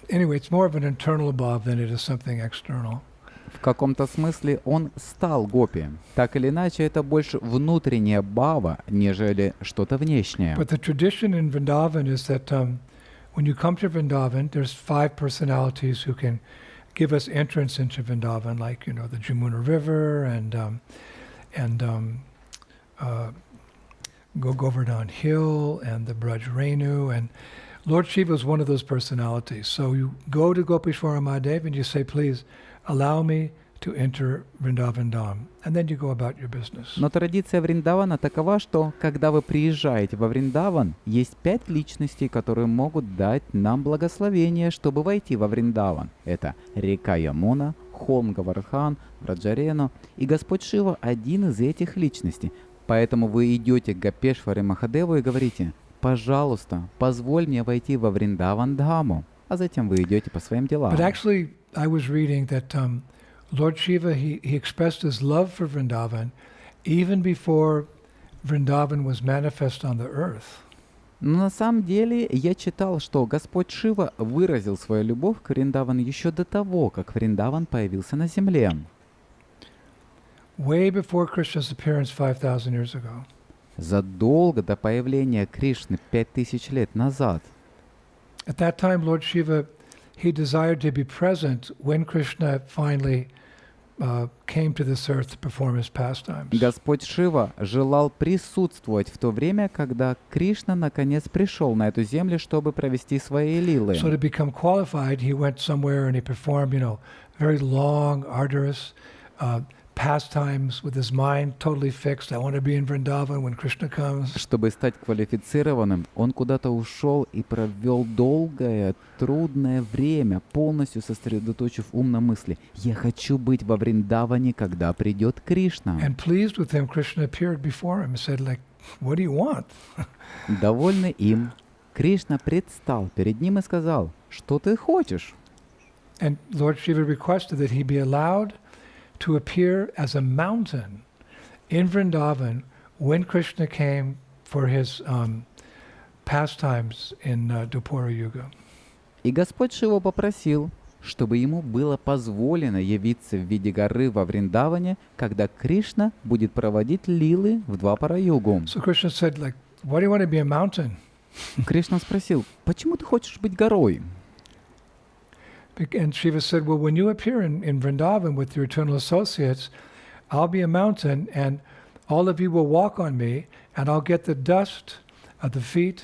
Anyway, it's more of an internal bhav than it is something external. В каком-то смысле он стал гопи. Так или иначе, это больше внутренняя бава, нежели что-то внешнее. But the tradition in Vrindavan is that when you come to Vrindavan, there's 5 personalities who can give us entrance into Vrindavan, like the Jamuna River and Govardhan Hill and the Braj Renu, and Lord Shiva is one of those personalities. So you go to Gopishwara Mahadev and you say, please allow me to enter Vrindavan Dham, and then you go about your business. Но традиция Вриндавана такова, что когда вы приезжаете во Вриндаван, есть 5 личностей, которые могут дать нам благословение, чтобы войти во Вриндаван. Это река Ямуна, холм Гавардхан, Враджарену, и Господь Шива один из этих личностей. Поэтому вы идете к Гопешваре Махадеву и говорите: пожалуйста, позволь мне войти во Вриндаван-дхаму, а затем вы идете по своим делам. But actually, I was reading that Lord Shiva, he expressed his love for Vrindavan even before Vrindavan was manifest on the earth. Но на самом деле я читал, что Господь Шива выразил свою любовь к Вриндаван еще до того, как Вриндаван появился на земле. Way before Krishna's appearance 5,000 years ago. Задолго до появления Кришны 5000 лет назад. At that time, Lord Shiva, he desired to be present when Krishna finally came to this earth to perform his pastimes. Господь Шива желал присутствовать в то время, когда Кришна наконец пришел на эту землю, чтобы провести свои лилы. So to become qualified, he went somewhere and he performed, very long, arduous pastimes with his mind totally fixed. I want to be in Vrindavan when Krishna comes. Чтобы стать квалифицированным, он куда-то ушел и провел долгое, трудное время, полностью сосредоточив ум на мысли. Я хочу быть во Вриндаване, когда придет Кришна. And pleased with him, Krishna appeared before him and said, what do you want? Довольный им, Кришна предстал перед ним и сказал, что ты хочешь? And Lord Shiva requested that he be allowed to appear as a mountain in Vrindavan when Krishna came for his pastimes in Dwapara Yuga. И Господь Шива попросил, чтобы ему было позволено явиться в виде горы во Вриндаване, когда Кришна будет проводить лилы в Двапара-югу. So Krishna said, why do you want to be a mountain? Кришна спросил, почему ты хочешь быть горой? And Shiva said, well, when you appear in Vrindavan with your eternal associates, I'll be a mountain and all of you will walk on me and I'll get the dust of the feet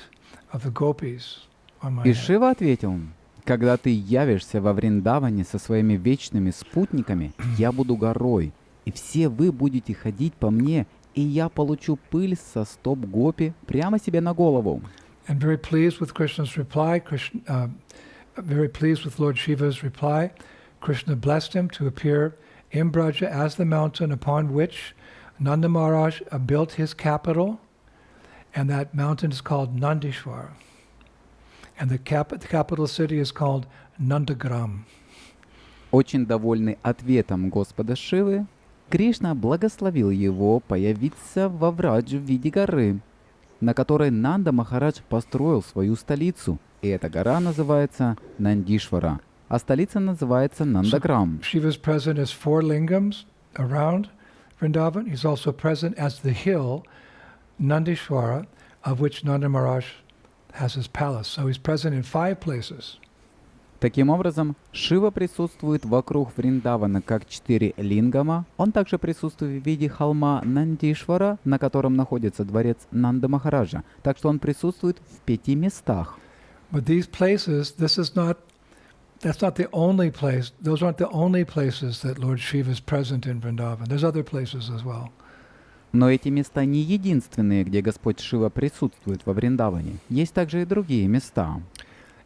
of the Gopis on my И head. Шива ответил, когда ты явишься во Вриндаване со своими вечными спутниками, я буду горой, и все вы будете ходить по мне, и я получу пыль со стоп гопи прямо себе на голову. And very pleased with Krishna's reply, very pleased with Lord Shiva's reply, Krishna blessed him to appear in Braja as the mountain upon which Nanda Maharaj built his capital, and that mountain is called Nandishwar. And the capital city is called Nandagram. Очень довольный ответом Господа Шивы, Кришна благословил его появиться во Враджу в виде горы, на которой Нанда Махарадж построил свою столицу, и эта гора называется Нандишвара, а столица называется Нандаграм. Shiva is present as 4 lingams around Vrindavan. He's also present as the hill Nandishwara, of which Nanda Maharaj has his palace. So he's present in 5 places. Таким образом, Шива присутствует вокруг Вриндавана как 4 лингама. Он также присутствует в виде холма Нандишвара, на котором находится дворец Нанда Махараджа. Так что он присутствует в 5 местах. But these places, that's not the only place. Those aren't the only places that Lord Shiva is present in Vrindavan. There's other places as well. Но эти места не единственные, где Господь Шива присутствует во Вриндаване. Есть также и другие места.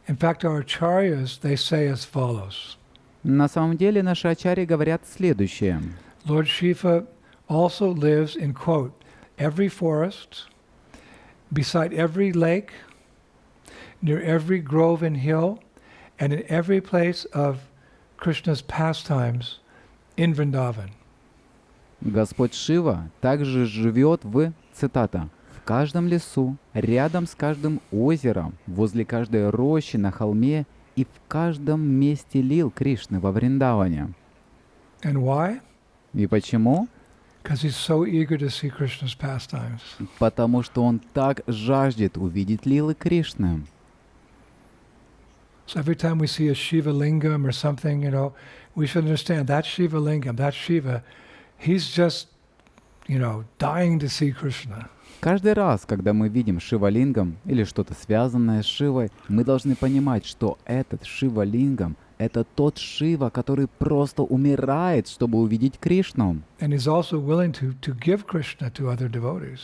In fact, our acharyas, they say as follows. На самом деле наши ачарьи говорят следующее. Lord Shiva also lives in, quote, every forest, beside every lake, near every grove and hill, and in every place of Krishna's pastimes in Vrindavan. Господь Шива также живет цитата, в каждом лесу, рядом с каждым озером, возле каждой рощи на холме и в каждом месте лил Кришны во Вриндаване. And why? И почему? Because he's so eager to see Krishna's pastimes. Потому что он так жаждет увидеть лилы Кришны. So every time we see a Shiva lingam or something, we should understand that Shiva lingam, that Shiva, he's just, dying to see Krishna. Каждый раз, когда мы видим Шивалингам или что-то связанное с Шивой, мы должны понимать, что этот Шивалингам — это тот Шива, который просто умирает, чтобы увидеть Кришну. And he's also willing to give Krishna to other devotees.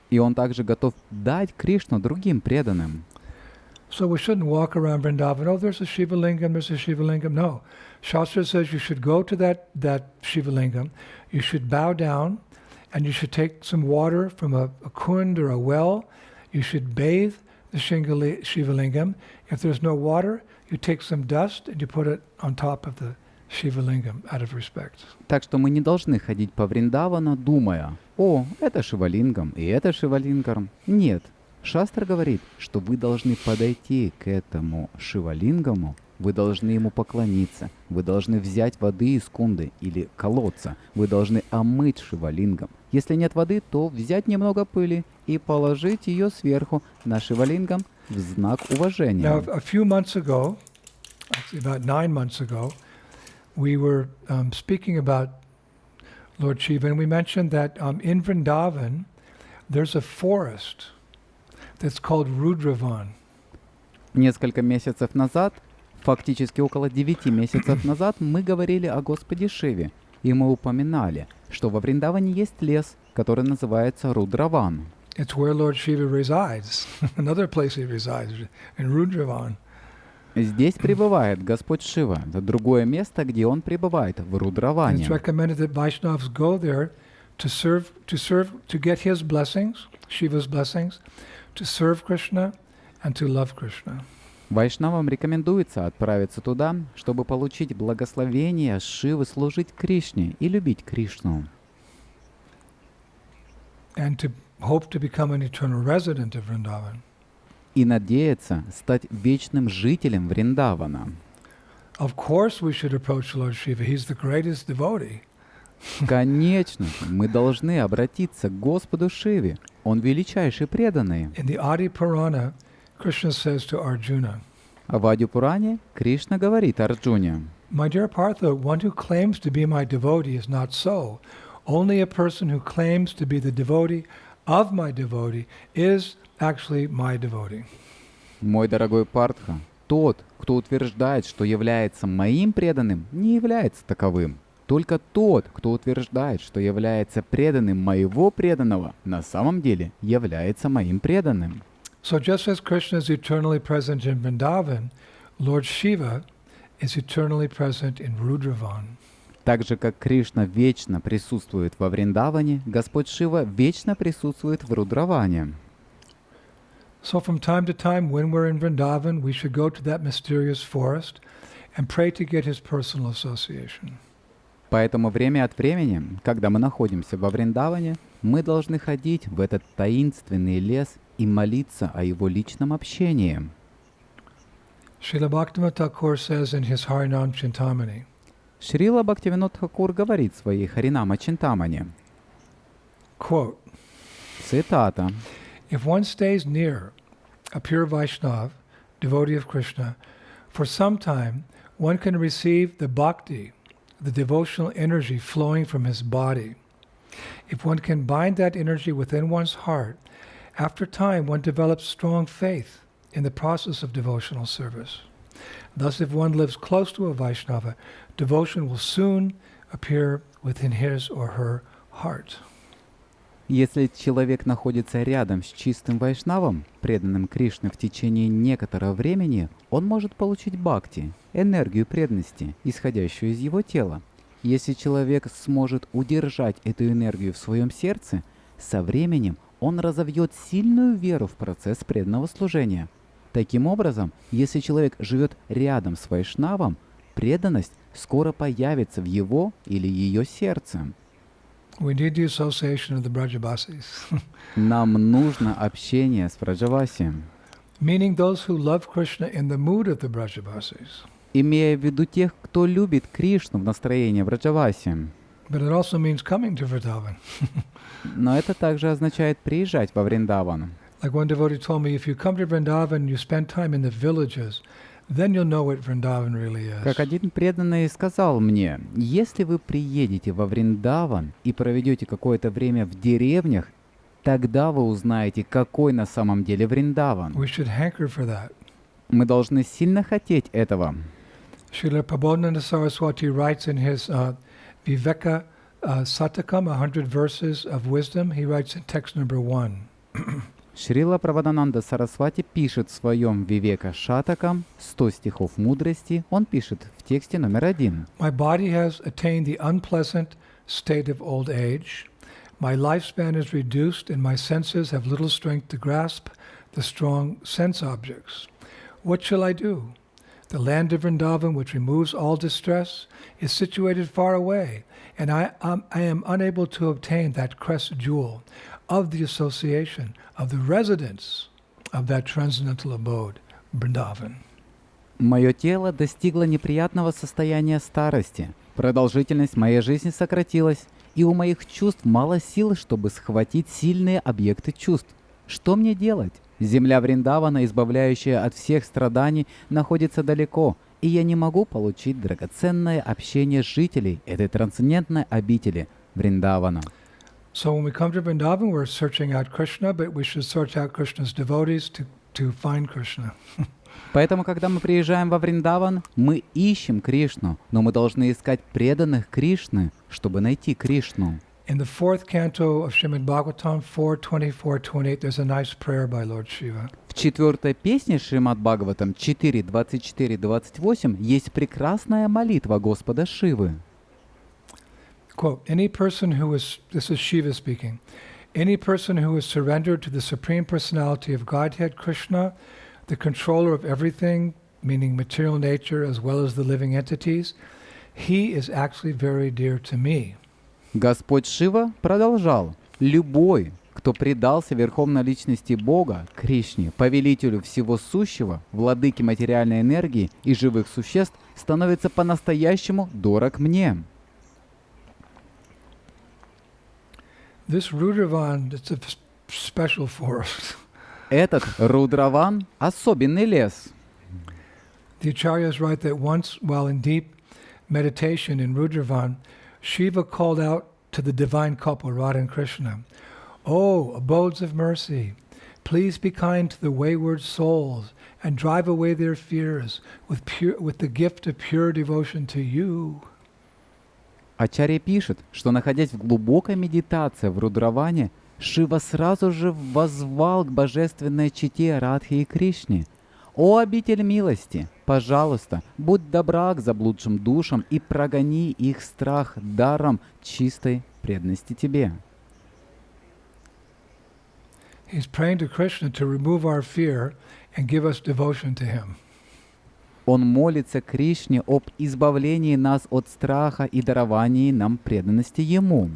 И он также готов дать Кришну другим преданным. So we shouldn't walk around Vrindavan, oh, there's a Shiva lingam, there's a Shiva lingam. No. Shastra says you should go to that Shiva lingam, you should bow down, and you should take some water from a kund or a well, you should bathe the Shiva Lingam. If there's no water, you take some dust and you put it on top of the Shiva Lingam out of respect. Так что мы не должны ходить по Вриндавану, думая, о, это Шивалингам, и это Шивалингам. Нет. Шастра говорит, что вы должны подойти к этому Шивалингаму, вы должны ему поклониться, вы должны взять воды из кунды или колодца, вы должны омыть Шивалингам. Если нет воды, то взять немного пыли и положить ее сверху на Шивалингам в знак уважения. Now, a few months ago, actually about 9 months ago, we were speaking about Lord Shiva, and we mentioned that in Vrindavan, there's a forest that's called Rudravan. Несколько месяцев назад, фактически около 9 месяцев назад, мы говорили о Господе Шиве, и мы упоминали, что во Вриндаване есть лес, который называется Рудраван. It's where Lord Shiva resides. Another place he resides, in Rudravan. Здесь пребывает Господь Шива. Это другое место, где он пребывает, в And Рудраване. it's recommended that Vaishnavas go there to get his blessings, Shiva's blessings, to serve Krishna and to love Krishna. Вайшнавам рекомендуется отправиться туда, чтобы получить благословение Шивы, служить Кришне и любить Кришну. And to hope to become an eternal resident of Vrindavan. И надеяться стать вечным жителем Вриндавана. Of course we should approach Lord Shiva. He's the greatest devotee. Конечно, мы должны обратиться к Господу Шиве. Он величайший преданный. In the Adi Purana, Krishna says to Arjuna, А в Адипуране Кришна говорит Арджуне: My dear Partha, one who claims to be my devotee is not so. Only a person who claims to be the devotee of my devotee is actually my devotee. Мой дорогой Партха, тот, кто утверждает, что является моим преданным, не является таковым. Только тот, кто утверждает, что является преданным моего преданного, на самом деле является моим преданным. So just as Krishna is eternally present in Vrindavan, Lord Shiva is eternally present in Rudravan. Так же, как Кришна вечно присутствует во Вриндаване, Господь Шива вечно присутствует в Рудраване. So from time to time, when we're in Vrindavan, we should go to that mysterious forest and pray to get his personal association. Поэтому время от времени, когда мы находимся во Вриндаване, мы должны ходить в этот таинственный лес и молиться о его личном общении. Srila Bhaktivinoda Thakur says in his Harinam Chintamani, Шрила Бхактивинод Тхакур говорит в своей Харинама Чинтамани, quote, цитата, If one stays near a pure Vaishnav, devotee of Krishna, for some time, one can receive the bhakti, the devotional energy flowing from his body. If one can bind that energy within one's heart, after time one develops strong faith in the process of devotional service. Thus, if one lives close to a Vaishnava, devotion will soon appear within his or her heart. Если человек находится рядом с чистым вайшнавом, преданным Кришне в течение некоторого времени, он может получить бхакти, энергию преданности, исходящую из его тела. Если человек сможет удержать эту энергию в своем сердце, со временем он разовьет сильную веру в процесс преданного служения. Таким образом, если человек живет рядом с вайшнавом, преданность скоро появится в его или ее сердце. We need the association of the Brajavasis, Нам нужно общение с Враджаваси, meaning those who love Krishna in the mood of the Brajavasis. имея в виду тех, кто любит Кришну в настроении Враджаваси. But it also means coming to Vrindavan. Но это также означает приезжать во Вриндаван. Like one devotee told me, if you come to Vrindavan, you spend time in the villages, then you'll know what Vrindavan really is. Как один преданный сказал мне, если вы приедете во Вриндаван и проведете какое-то время в деревнях, тогда вы узнаете, какой на самом деле Вриндаван. We should hanker for that. Мы должны сильно хотеть этого. Srila Prabodhananda Saraswati writes in his Viveka Satakam, 100 verses of wisdom, he writes in text number 1. Шрила Правадананда Сарасвати пишет в своем Вивека Шатакам 100 стихов мудрости, он пишет в тексте номер 1. My body has attained the unpleasant state of old age. My lifespan is reduced and my senses have little strength to grasp the strong sense objects. What shall I do? The land of Vrindavan, which removes all distress, is situated far away, and I am unable to obtain that crest jewel of the association, of the residence of that transcendental abode, Vrindavan. Мое тело достигло неприятного состояния старости. Продолжительность моей жизни сократилась, и у моих чувств мало сил, чтобы схватить сильные объекты чувств. Что мне делать? Земля Вриндавана, избавляющая от всех страданий, находится далеко, и я не могу получить драгоценное общение жителей этой трансцендентной обители Вриндавана. So when we come to Vrindavan, we're searching out Krishna, but we should search out Krishna's devotees to find Krishna. Поэтому, когда мы приезжаем во Вриндаван, мы ищем Кришну, но мы должны искать преданных Кришны, чтобы найти Кришну. In the fourth canto of Srimad Bhagavatam 4:24-28, there's a nice prayer by Lord Shiva. В четвертой песне Шримад Бхагаватам 4.24-28 есть прекрасная молитва Господа Шивы. Quote, any person who is, this is Shiva speaking, any person who is surrendered to the Supreme Personality of Godhead Krishna, the controller of everything, meaning material nature as well as the living entities, he is actually very dear to me. Господь Шива продолжал: «Любой, кто предался Верховной Личности Бога, Кришне, повелителю всего сущего, владыке материальной энергии и живых существ, становится по-настоящему дорог мне». This Rudravan, it's a special forest. Этот Рудраван — особенный лес. The acharyas write that once, while in deep meditation in Rudravan, Shiva called out to the divine couple, Radha and Krishna, "Oh, abodes of mercy, please be kind to the wayward souls and drive away their fears with the gift of pure devotion to you." Ачарья пишет, что, находясь в глубокой медитации в Рудраване, Шива сразу же воззвал к божественной чете Радхи и Кришне: «О обитель милости, пожалуйста, будь добра к заблудшим душам и прогони их страх даром чистой преданности тебе». He's praying to Krishna to remove our fear and give us devotion to him. Он молится Кришне об избавлении нас от страха и даровании нам преданности Ему.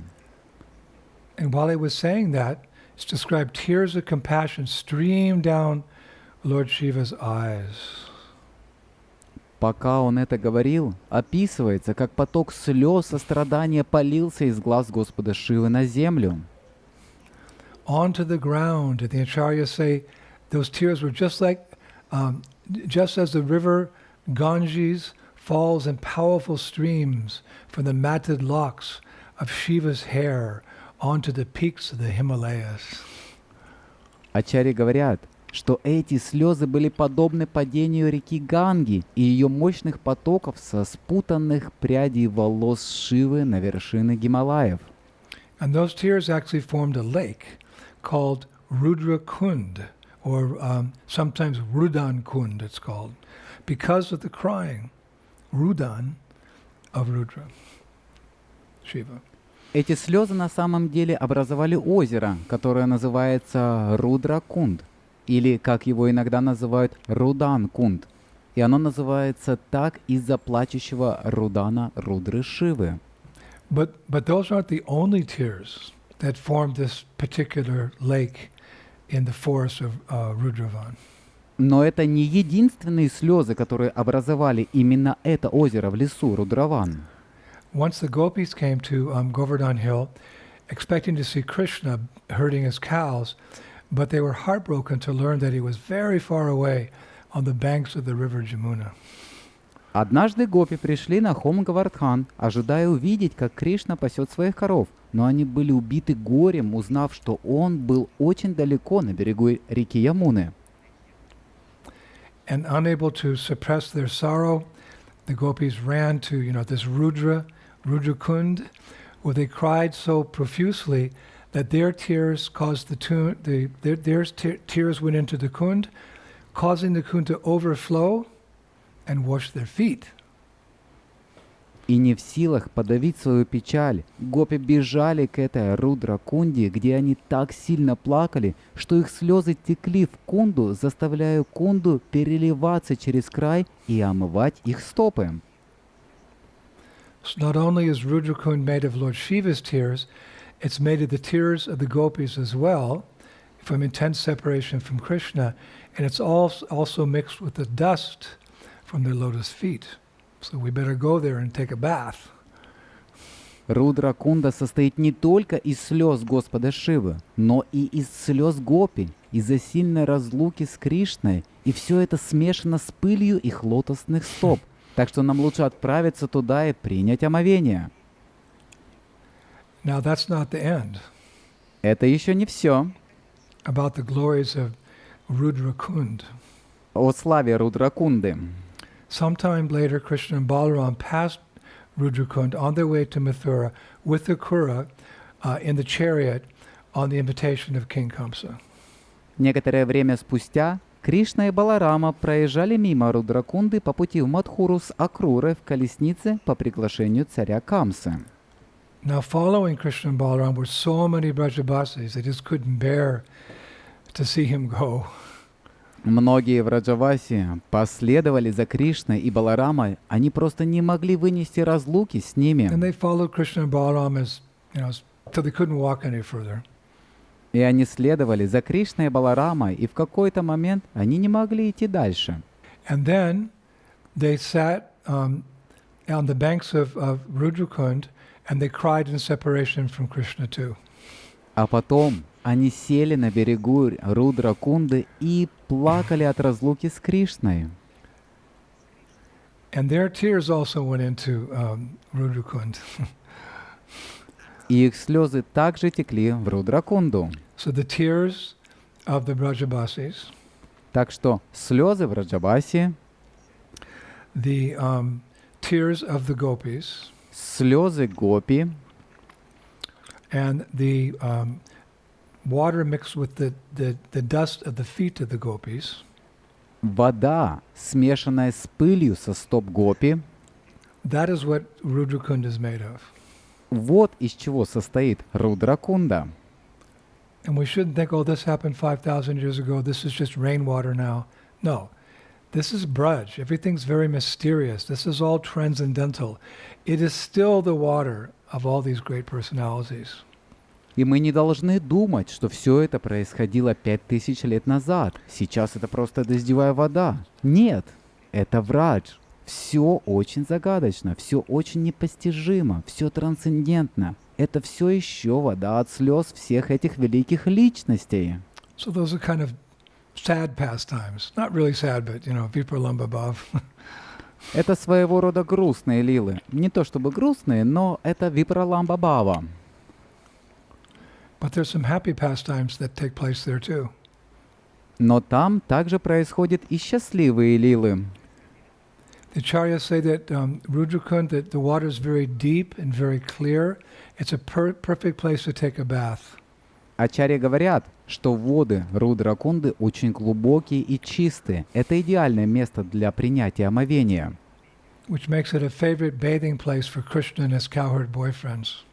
And while he was saying that, it's described tears of compassion streamed down Lord Shiva's eyes. Пока он это говорил, описывается, как поток слез сострадания полился из глаз Господа Шивы на землю. Onto the ground, and the acharyas say those tears were just as the river Ganges falls in powerful streams from the matted locks of Shiva's hair onto the peaks of the Himalayas. Ачарьи говорят, что эти слезы были подобны падению реки Ганги и ее мощных потоков со спутанных прядей волос Шивы на вершины Гималаев. And those tears actually formed a lake called Rudra Kund, or sometimes Rudan Kund it's called, because of the crying, Rudan, of Rudra, Shiva. Эти слезы на самом деле образовали озеро, которое называется Рудра-Кунд, или, как его иногда называют, Рудан-Кунд. И оно называется так из-за плачущего Рудана Рудры Шивы. But those aren't the only tears that formed this particular lake in the forest of Rudravan. Но это не единственные слезы, которые образовали именно это озеро в лесу Рудраван. Once the Gopis came to Govardhan Hill, expecting to see Krishna herding his cows, but they were heartbroken to learn that he was very far away on the banks of the river Jamuna. Однажды гопи пришли на Хом Гавардхан, ожидая увидеть, как Кришна пасет своих коров, но они были убиты горем, узнав, что он был очень далеко на берегу реки Ямуны. And unable to suppress their sorrow, the Gopis ran to, this Rudra Kund, where they cried so profusely that their tears caused their tears went into the Kund, causing the Kund to overflow and wash their feet. И не в силах подавить свою печаль, гопи бежали к этой Рудра-кунде, где они так сильно плакали, что их слезы текли в кунду, заставляя кунду переливаться через край и омывать их стопы. So not only is Rudrakund made of Lord Shiva's tears, it's made of the tears of the gopis as well, from intense separation from Krishna, and it's also mixed with the dust from their lotus feet. So we better go there and take a bath. Рудра-кунда состоит не только из слез Господа Шивы, но и из слез гопи, из-за сильной разлуки с Кришной, и все это смешано с пылью их лотосных стоп. Так что нам лучше отправиться туда и принять омовение. Now that's not the end. Это еще не все. About the glories of Rudrakund. О славе Рудра-кунды. Sometime later, Krishna and Balaram passed Rudrakund on their way to Mathura with the Kura in the chariot on the invitation of King Kamsa. Некоторое время спустя Кришна и Баларама проезжали мимо Рудракунды по пути в Мадхуру с Акрурой в колеснице по приглашению царя Камсы. Now, following Krishna and Balaram were so many Brajabasis, they just couldn't bear to see him go. Многие в Раджаваси последовали за Кришной и Баларамой, они просто не могли вынести разлуки с ними. And they followed Krishna and Balaram till they couldn't walk any further. И они следовали за Кришной и Баларамой, и в какой-то момент они не могли идти дальше. And then they sat on the banks of Rudrakund and they cried in separation from Krishna too. А потом они сели на берегу Рудра-кунды и плакали от разлуки с Кришной. And their tears also went into Rudrakund. И их слезы также текли в Рудра-кунду. So the tears of the Brajabasis, Так что слезы в Раджабасе, the tears of the Gopis, слезы гопи and the water mixed with the dust of the feet of the Gopis, вода, смешанная с пылью со стоп гопи, that is what Rudrakund is made of. вот из чего состоит Рудра-кунда. And we shouldn't think, oh, this happened 5,000 years ago, this is just rainwater now. No, this is Braj. Everything's very mysterious. This is all transcendental. It is still the water of all these great personalities. И мы не должны думать, что все это происходило 5000 лет назад. Сейчас это просто дождевая вода. Нет, это Врадж. Все очень загадочно, все очень непостижимо, все трансцендентно. Это все еще вода от слез всех этих великих личностей. So those are kind of sad pastimes. Not really sad, but, Vipralamba Bhav. Это своего рода грустные лилы. Не то чтобы грустные, но это Випраламба Бхава. But there's some happy pastimes that take place there too. Но там также происходят и счастливые лилы. The Acharyas say that Rudrakund, that the water is very deep and very clear. It's a perfect place to take a bath. Ачарьи говорят, что воды Рудра-кунды очень глубокие и чистые. Это идеальное место для принятия омовения. Which makes it a favorite bathing place for Krishna and his cowherd boyfriends.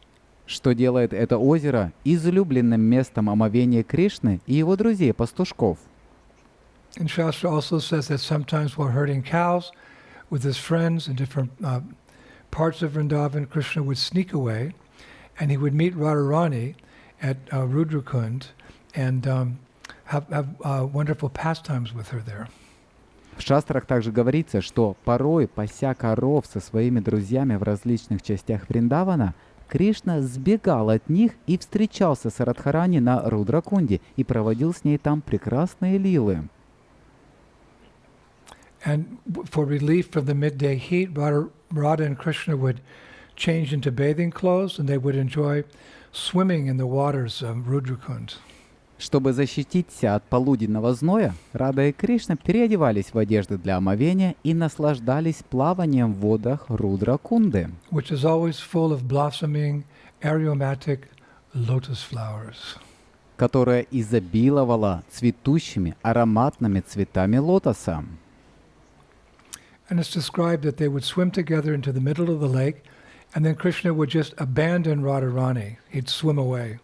Что делает это озеро излюбленным местом омовения Кришны и его друзей-пастушков. And Shastra also says that sometimes while herding cows with his friends in different parts of Vrindavan, Krishna would sneak away and he would meet Radharani at Rudrakund and have wonderful pastimes with her there. В шастрах также говорится, что порой, пася коров со своими друзьями в различных частях Вриндавана, Кришна сбегал от них и встречался с Радхарани на Рудракунде и проводил с ней там прекрасные лилы. And for relief from the midday heat, Radha and Krishna would change into bathing clothes and they would enjoy swimming in the waters of Rudrakund. Чтобы защититься от полуденного зноя, Рада и Кришна переодевались в одежды для омовения и наслаждались плаванием в водах Рудракунды, Which is always full of blossoming, aromatic lotus flowers. которая изобиловала цветущими ароматными цветами лотоса. And it's described that they would swim together into the middle of the lake, and then Krishna would just abandon Radharani. He'd swim away.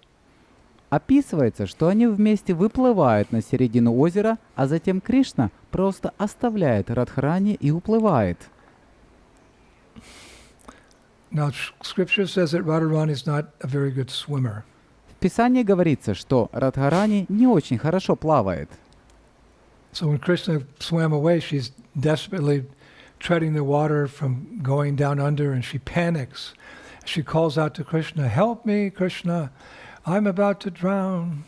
Описывается, что они вместе выплывают на середину озера, а затем Кришна просто оставляет Радхарани и уплывает. Now, Scripture says that Radharani is not a very good swimmer. В Писании говорится, что Радхарани не очень хорошо плавает. So when Krishna swam away, she's desperately treading the water from going down under, and she panics. She calls out to Krishna, "Help me, Krishna, I'm about to drown."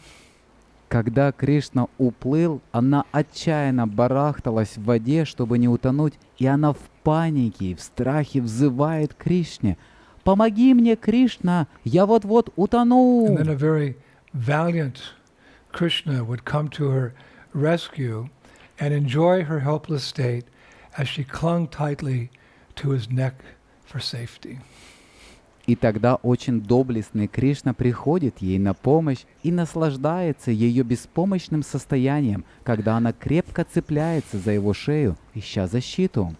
Когда Кришна уплыл, она отчаянно барахталась в воде, чтобы не утонуть, и она в панике и в страхе взывает Кришне: «Помоги мне, Кришна, я вот-вот утону!» And then a very valiant Krishna would come to her rescue and enjoy her helpless state as she clung tightly to his neck for safety. И тогда очень доблестный Кришна приходит ей на помощь и наслаждается ее беспомощным состоянием, когда она крепко цепляется за его шею, ища защиту.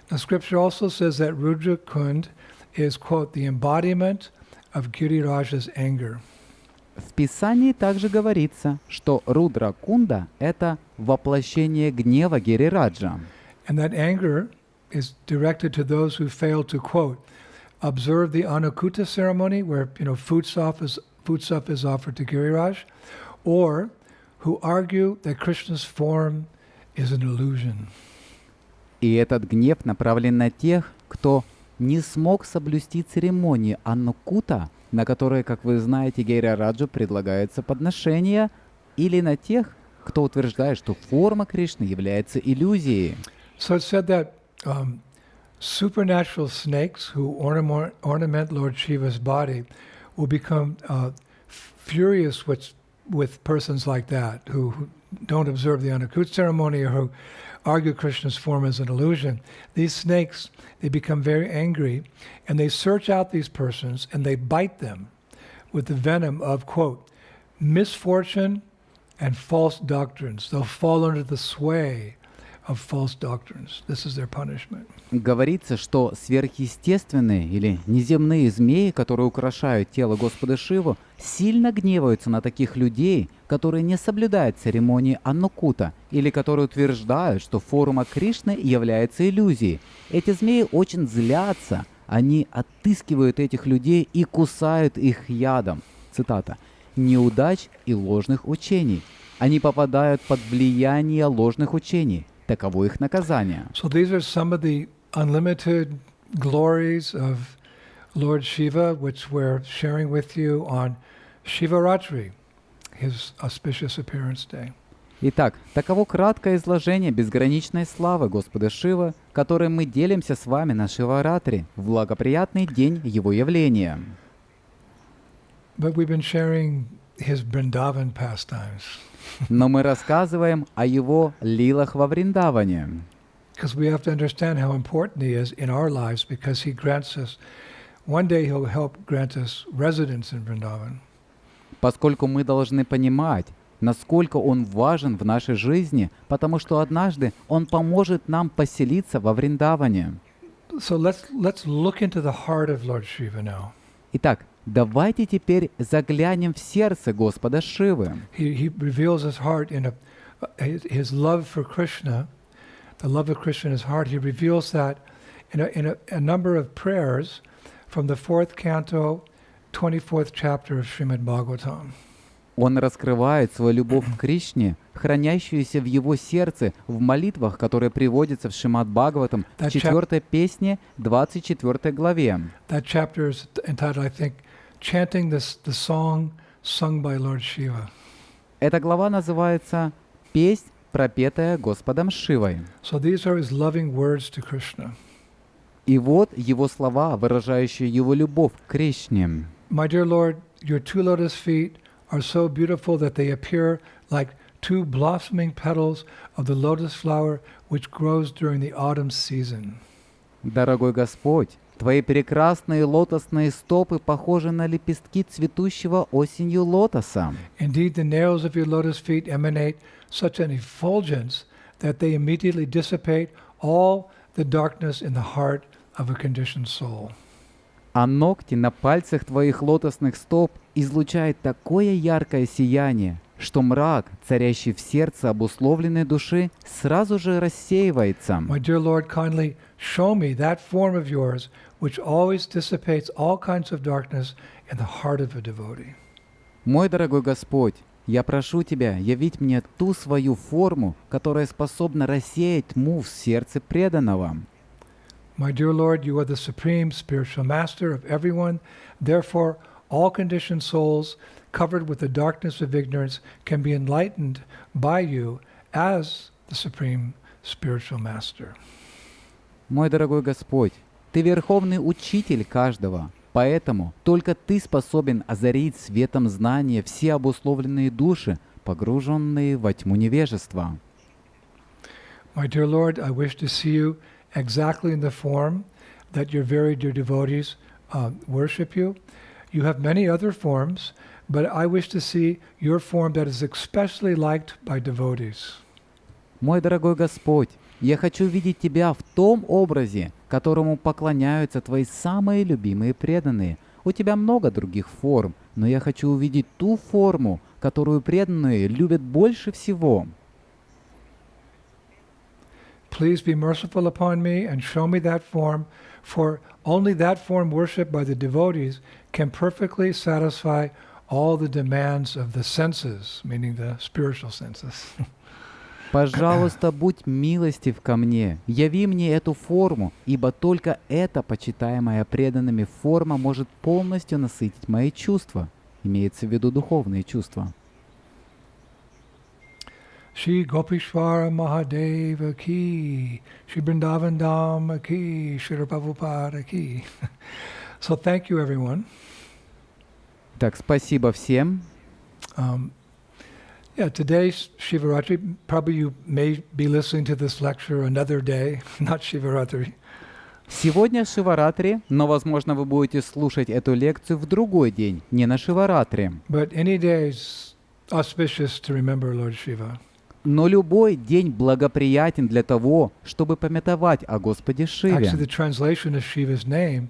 Now, Scripture also says that Rudra Kund is, quote, the embodiment of Giriraja's anger. В Писании также говорится, что Рудра Кунда — это воплощение гнева Гирираджа. And that anger is directed to those who fail to, quote, observe the Anakuta ceremony, where, food stuff is offered to Giriraj, or who argue that Krishna's form is an illusion. И этот гнев направлен на тех, кто не смог соблюсти церемонии Аннукута, на которые, как вы знаете, Гирираджу предлагается подношение, или на тех, кто утверждает, что форма Кришны является иллюзией. So it's said that supernatural snakes who ornament Lord Shiva's body will become furious with persons like that, who don't observe the Anakut ceremony or who argue Krishna's form as an illusion. These snakes, they become very angry, and they search out these persons and they bite them with the venom of, quote, misfortune and false doctrines. They'll fall under the sway of false doctrines. This is their punishment. Говорится, что сверхъестественные или неземные змеи, которые украшают тело Господа Шиву, сильно гневаются на таких людей, которые не соблюдают церемонии Аннукута или которые утверждают, что форма Кришны является иллюзией. Эти змеи очень злятся, они отыскивают этих людей и кусают их ядом. Цитата. «Неудач и ложных учений. Они попадают под влияние ложных учений. Таково их наказание». So these are some of the unlimited glories of Lord Shiva, which we're sharing with you on Shivaratri, his auspicious appearance day. Итак, таково краткое изложение безграничной славы Господа Шивы, которой мы делимся с вами на Шиваратри, в благоприятный день Его явления. But we've been sharing his Vrindavan pastimes. Но мы рассказываем о Его лилах во Вриндаване. Because we have to understand how important he is in our lives, because he grants us, one day he'll help grant us residence in Vrindavan. Поскольку мы должны понимать, насколько Он важен в нашей жизни, потому что однажды Он поможет нам поселиться во Вриндаване. So let's look into the heart of Lord Shiva now. Итак, давайте теперь заглянем в сердце Господа Шивы. He reveals his heart in his love for Krishna, the love of Krishna in his heart. He reveals that in a number of prayers from the 4th canto, 24th chapter of Srimad Bhagavatam. Он раскрывает свою любовь к Кришне, хранящуюся в его сердце, в молитвах, которые приводятся в Шримад Бхагаватам, 4 песне, 24 главе. That chapter is entitled, I think, Chanting the Song Sung by Lord Shiva. Эта глава называется «Песнь, пропетая Господом Шивой». So these are his loving words to Krishna. И вот его слова, выражающие его любовь к Кришне. My dear Lord, your two lotus feet are so beautiful that they appear like two blossoming petals of the lotus flower which grows during the autumn season. Дорогой Господь, Твои прекрасные лотосные стопы похожи на лепестки цветущего осенью лотоса. Indeed, the nails of your lotus feet emanate such an effulgence that they immediately dissipate all the darkness in the heart of a conditioned soul. А ногти на пальцах твоих лотосных стоп излучают такое яркое сияние, что мрак, царящий в сердце обусловленной души, сразу же рассеивается. My dear Lord, kindly show me that form of yours which always dissipates all kinds of darkness in the heart of a devotee. Мой дорогой Господь, я прошу Тебя явить мне ту свою форму, которая способна рассеять тьму в сердце преданного. My dear Lord, you are the supreme spiritual master of everyone. Therefore, all conditioned souls covered with the darkness of ignorance can be enlightened by you as the supreme spiritual master. Мой дорогой Господь, Ты верховный учитель каждого, поэтому только Ты способен озарить светом знания все обусловленные души, погруженные во тьму невежества. My dear Lord, I wish to see you exactly in the form that your very dear devotees worship you. You have many other forms, but I wish to see your form that is especially liked by devotees. Мой дорогой Господь, я хочу видеть Тебя в том образе, которому поклоняются Твои самые любимые преданные. У Тебя много других форм, но я хочу увидеть ту форму, которую преданные любят больше всего. Please be merciful upon me and show me that form, for only that form worshipped by the devotees can perfectly satisfy all the demands of the senses, meaning the spiritual senses. Пожалуйста, будь милостив ко мне, яви мне эту форму, ибо только эта почитаемая преданными форма может полностью насытить мои чувства, имеется в виду духовные чувства. Shri Gopishwara Mahadeva ki, Shri Vrindavan Dham ki, Shri Prabhupada ki. So thank you, everyone. Так, спасибо всем. Yeah, today's Shivaratri. Probably you may be listening to this lecture another day, not Shivaratri. Сегодня Шиваратри, но, возможно, вы будете слушать эту лекцию в другой день, не на Шиваратри. But any day is auspicious to remember Lord Shiva. Но любой день благоприятен для того, чтобы памятовать о Господе Шиве. Actually, the translation of Shiva's name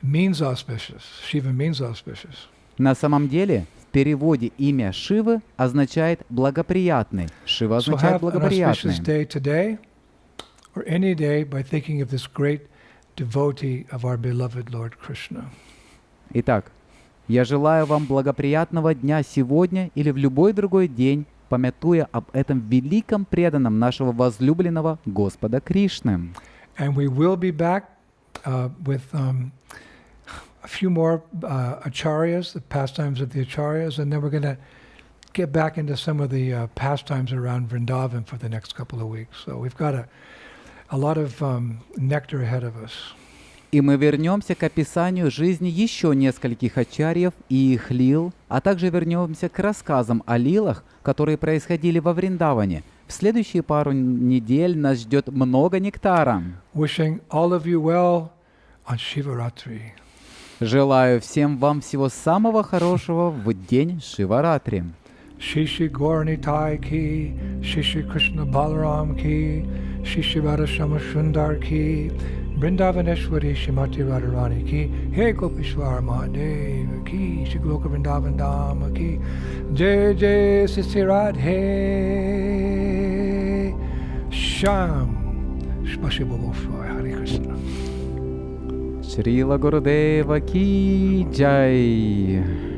means auspicious. Shiva means auspicious. На самом деле, в переводе имя Шивы означает благоприятный. Шива So означает have an auspicious благоприятный. day today or any day by thinking of this great devotee of our beloved Lord Krishna. Итак, я желаю вам благоприятного дня сегодня или в любой другой день, памятуя об этом великом преданном нашего возлюбленного Господа Кришны. And we will be back with a few more acharyas, the pastimes of the acharyas, and then we're going to get back into some of the pastimes around Vrindavan for the next couple of weeks. So we've got a lot of nectar ahead of us. И мы вернемся к описанию жизни еще нескольких ачарьев и их лил, а также вернемся к рассказам о лилах, которые происходили во Вриндаване. В следующие пару недель нас ждет много нектара. Wishing all of you well on Shivaratri. Желаю всем вам всего самого хорошего в день Шиваратри. Shri Shri Gauranitai ki, Shri Shri Krishna Balaram ki, Shri Shri Radha Shama Sundar ki, Vrindavaneshwari Shrimati Radharani ki, Hey Gopishwara Mahadeva ki, Shri Goloka Vrindavan Dhama ki, Jai Jai Sisi Radhe Sham Shpashi Bhagavashvaya Hare Krishna. Шрила Гурудева ки джай.